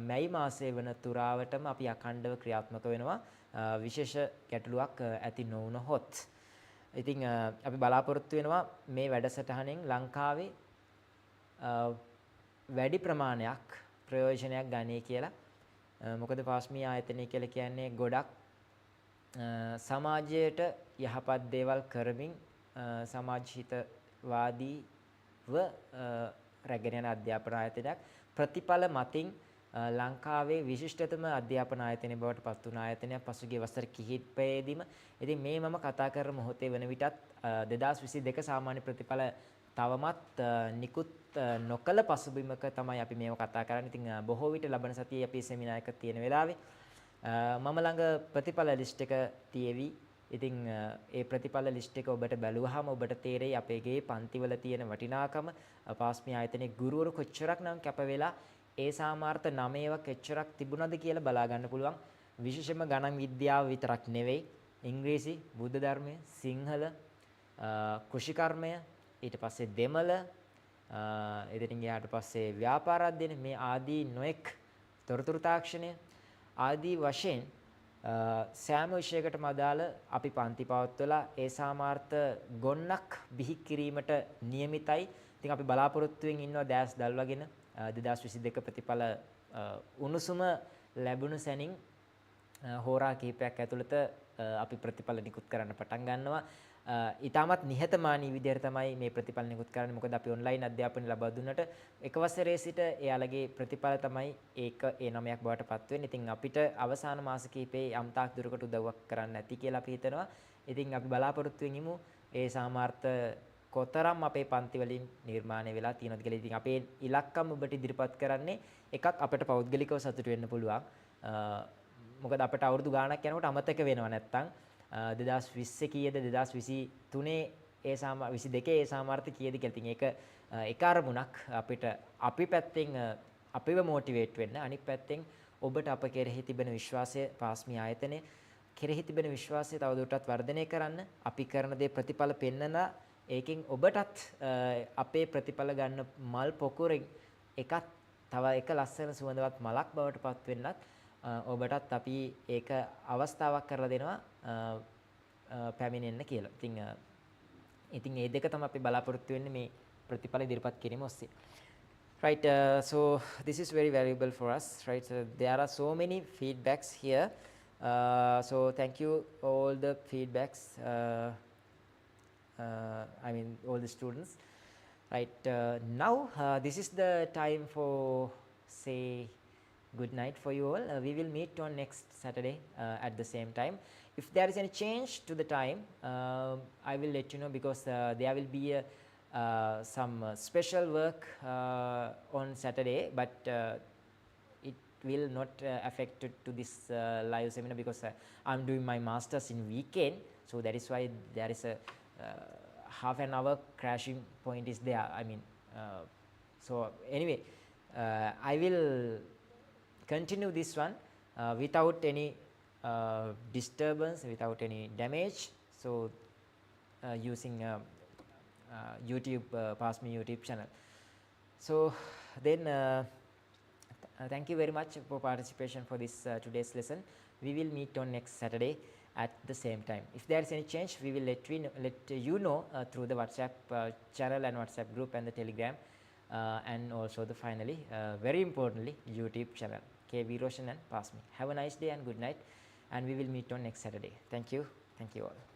මැයි මාසයේ වන තුරාවටම අපි අඛණ්ඩව ක්‍රියාත්මක වෙනවා. විශේෂ ගැටලුවක් ඇති නොවුනොත්. ඉතින් අපි බලාපොරොත්තු වෙනවා මේ වැඩසටහනෙන් ලංකාවේ වැඩි ප්‍රමාණයක් ප්‍රයෝජනයක් ගන්නේ කියලා. මොකද PassMe ආයතනය කියලා කියන්නේ ගොඩක් සමාජයට යහපත් දේවල් කරමින් සමාජහිතවාදීව රැගෙන යන අධ්‍යාපන ආයතනයක්. ප්‍රතිඵල මතින් ලංකාවේ විශිෂ්ටතම අධ්‍යාපන ආයතනය බවට පත් වුණ ආයතනයක් පසුගිය වසර කිහිපයේදීම. ඉතින් මේ මම කතා කරන මොහොතේ වන විටත් 2022 සාමාන්‍ය ප්‍රතිඵල තවමත් නිකුත් නොකළ පසුබිමක තමයි අපි මේව කතා කරන්නේ. ඉතින් බොහෝ විට ලබන සතියේ අපි සෙමිනාර් එක තියෙන වෙලාවේ මම ළඟ ප්‍රතිඵල ලිස්ට් එක තියෙවි. ඉතින් ඒ ප්‍රතිඵල ලිස්ට් එක ඔබට බැලුවාම ඔබට තේරෙයි අපේ ගේ පන්තිවල තියෙන වටිනාකම. PassMe ආයතනයේ ගුරුවරු කොච්චරක් නම් කැප වෙලා ඒ සාමාර්ථ 9ක් එච්චරක් තිබුණද කියලා බලා ගන්න පුළුවන්. විශේෂයෙන්ම ගණන් විද්‍යාව විතරක් නෙවෙයි, ඉංග්‍රීසි, බුද්ධ ධර්මය, සිංහල, කෘෂිකර්මය, ඊට පස්සේ දෙමළ, එදිරින් ගියාට පස්සේ ව්‍යාපාර අධ්‍යයන, මේ ආදී නොඑක් තොරතුරු තාක්ෂණය ආදී වශයෙන් සෑම විෂයකටම අදාළ අපි පන්ති පවත්වලා ඒ සාමාර්ථ ගොන්නක් බිහි කිරීමට නියමිතයි. ඉතින් අපි බලාපොරොත්තුෙන් ඉන්නවා දැස් දල්වගෙන 2022 ප්‍රතිඵල උණුසුම ලැබුණු සැනින් හෝරා කිහිපයක් ඇතුළත අපි ප්‍රතිඵල නිකුත් කරන්න පටන් ගන්නවා. ඊටමත් නිහතමානී විදිහට තමයි මේ ප්‍රතිඵල නිකුත් කරන්නේ. මොකද අපි ඔන්ලයින් අධ්‍යාපනය ලබා දුන්නට එක වසරේ සිට එයාලගේ ප්‍රතිඵල තමයි ඒක A9ක් බවට පත් වෙන්නේ. ඉතින් අපිට අවසාන මාස කිහිපේ යම් තාක් දුරකට උදව්වක් කරන්න ඇති කියලා අපි හිතනවා. ඉතින් අපි බලාපොරොත්තු වෙමු ඒ සාමාර්ථ කොතරම් අපේ පන්ති වලින් නිර්මාණය වෙලා තියෙනවද කියලා. ඉතින් අපේ ඉලක්කම් ඔබට ඉදිරිපත් කරන්නේ එකක් අපිට පෞද්ගලිකව සතුට වෙන්න පුළුවන්. මොකද අපිට අවුරුදු ගාණක් යනකොට අමතක වෙනවා නැත්තම් 2020 කීයද 2023 ඒ 22 ඒ සාමාර්ථ කීයද කියලා. ඉතින් ඒක එක අරමුණක් අපිට අපි පැත්තෙන් අපිව මොටිවේට් වෙන්න, අනිත් පැත්තෙන් ඔබට අප කෙරෙහි තිබෙන විශ්වාසය PassMe ආයතනයේ කෙරෙහි තිබෙන විශ්වාසය තවදුරටත් වර්ධනය කරන්න, අපි කරන දේ ප්‍රතිඵල පෙන්නලා ඒකෙන් ඔබටත් අපේ ප්‍රතිඵල ගන්න මල් පොකුරෙන් එකක් තව එක ලස්සන සුවඳවත් මලක් බවට පත් වෙන්නත් ඔබටත් අපි ඒක අවස්ථාවක් කරලා දෙනවා පැමිණෙන්න කියලා. ඉතින් මේ දෙක තමයි අපි බලාපොරොත්තු වෙන්නේ මේ ප්‍රතිඵල ඉදිරිපත් කිරීම ඔස්සේ. Right, so this is very valuable for us, right? So there are so many feedbacks here. So thank you all the feedbacks. I mean all the students. Right, now this is the time for say good night for you all. We will meet on next Saturday at the same time. If there is any change to the time, I will let you know, because there will be some special work on Saturday, but it will not affect to this live seminar, because I'm doing my masters in weekend, so that is why there is a half an hour crashing point is there. I mean, so anyway, I will continue this one without any disturbance, without any damage. So using YouTube, PassMe YouTube channel. So then thank you very much for participation for this today's lesson. We will meet on next Saturday at the same time. If there is any change, we will let you know through the WhatsApp channel and WhatsApp group and the Telegram, and also the finally very importantly YouTube channel, KB Roshan and PassMe. Have a nice day and good night, and we will meet on next Saturday. Thank you all.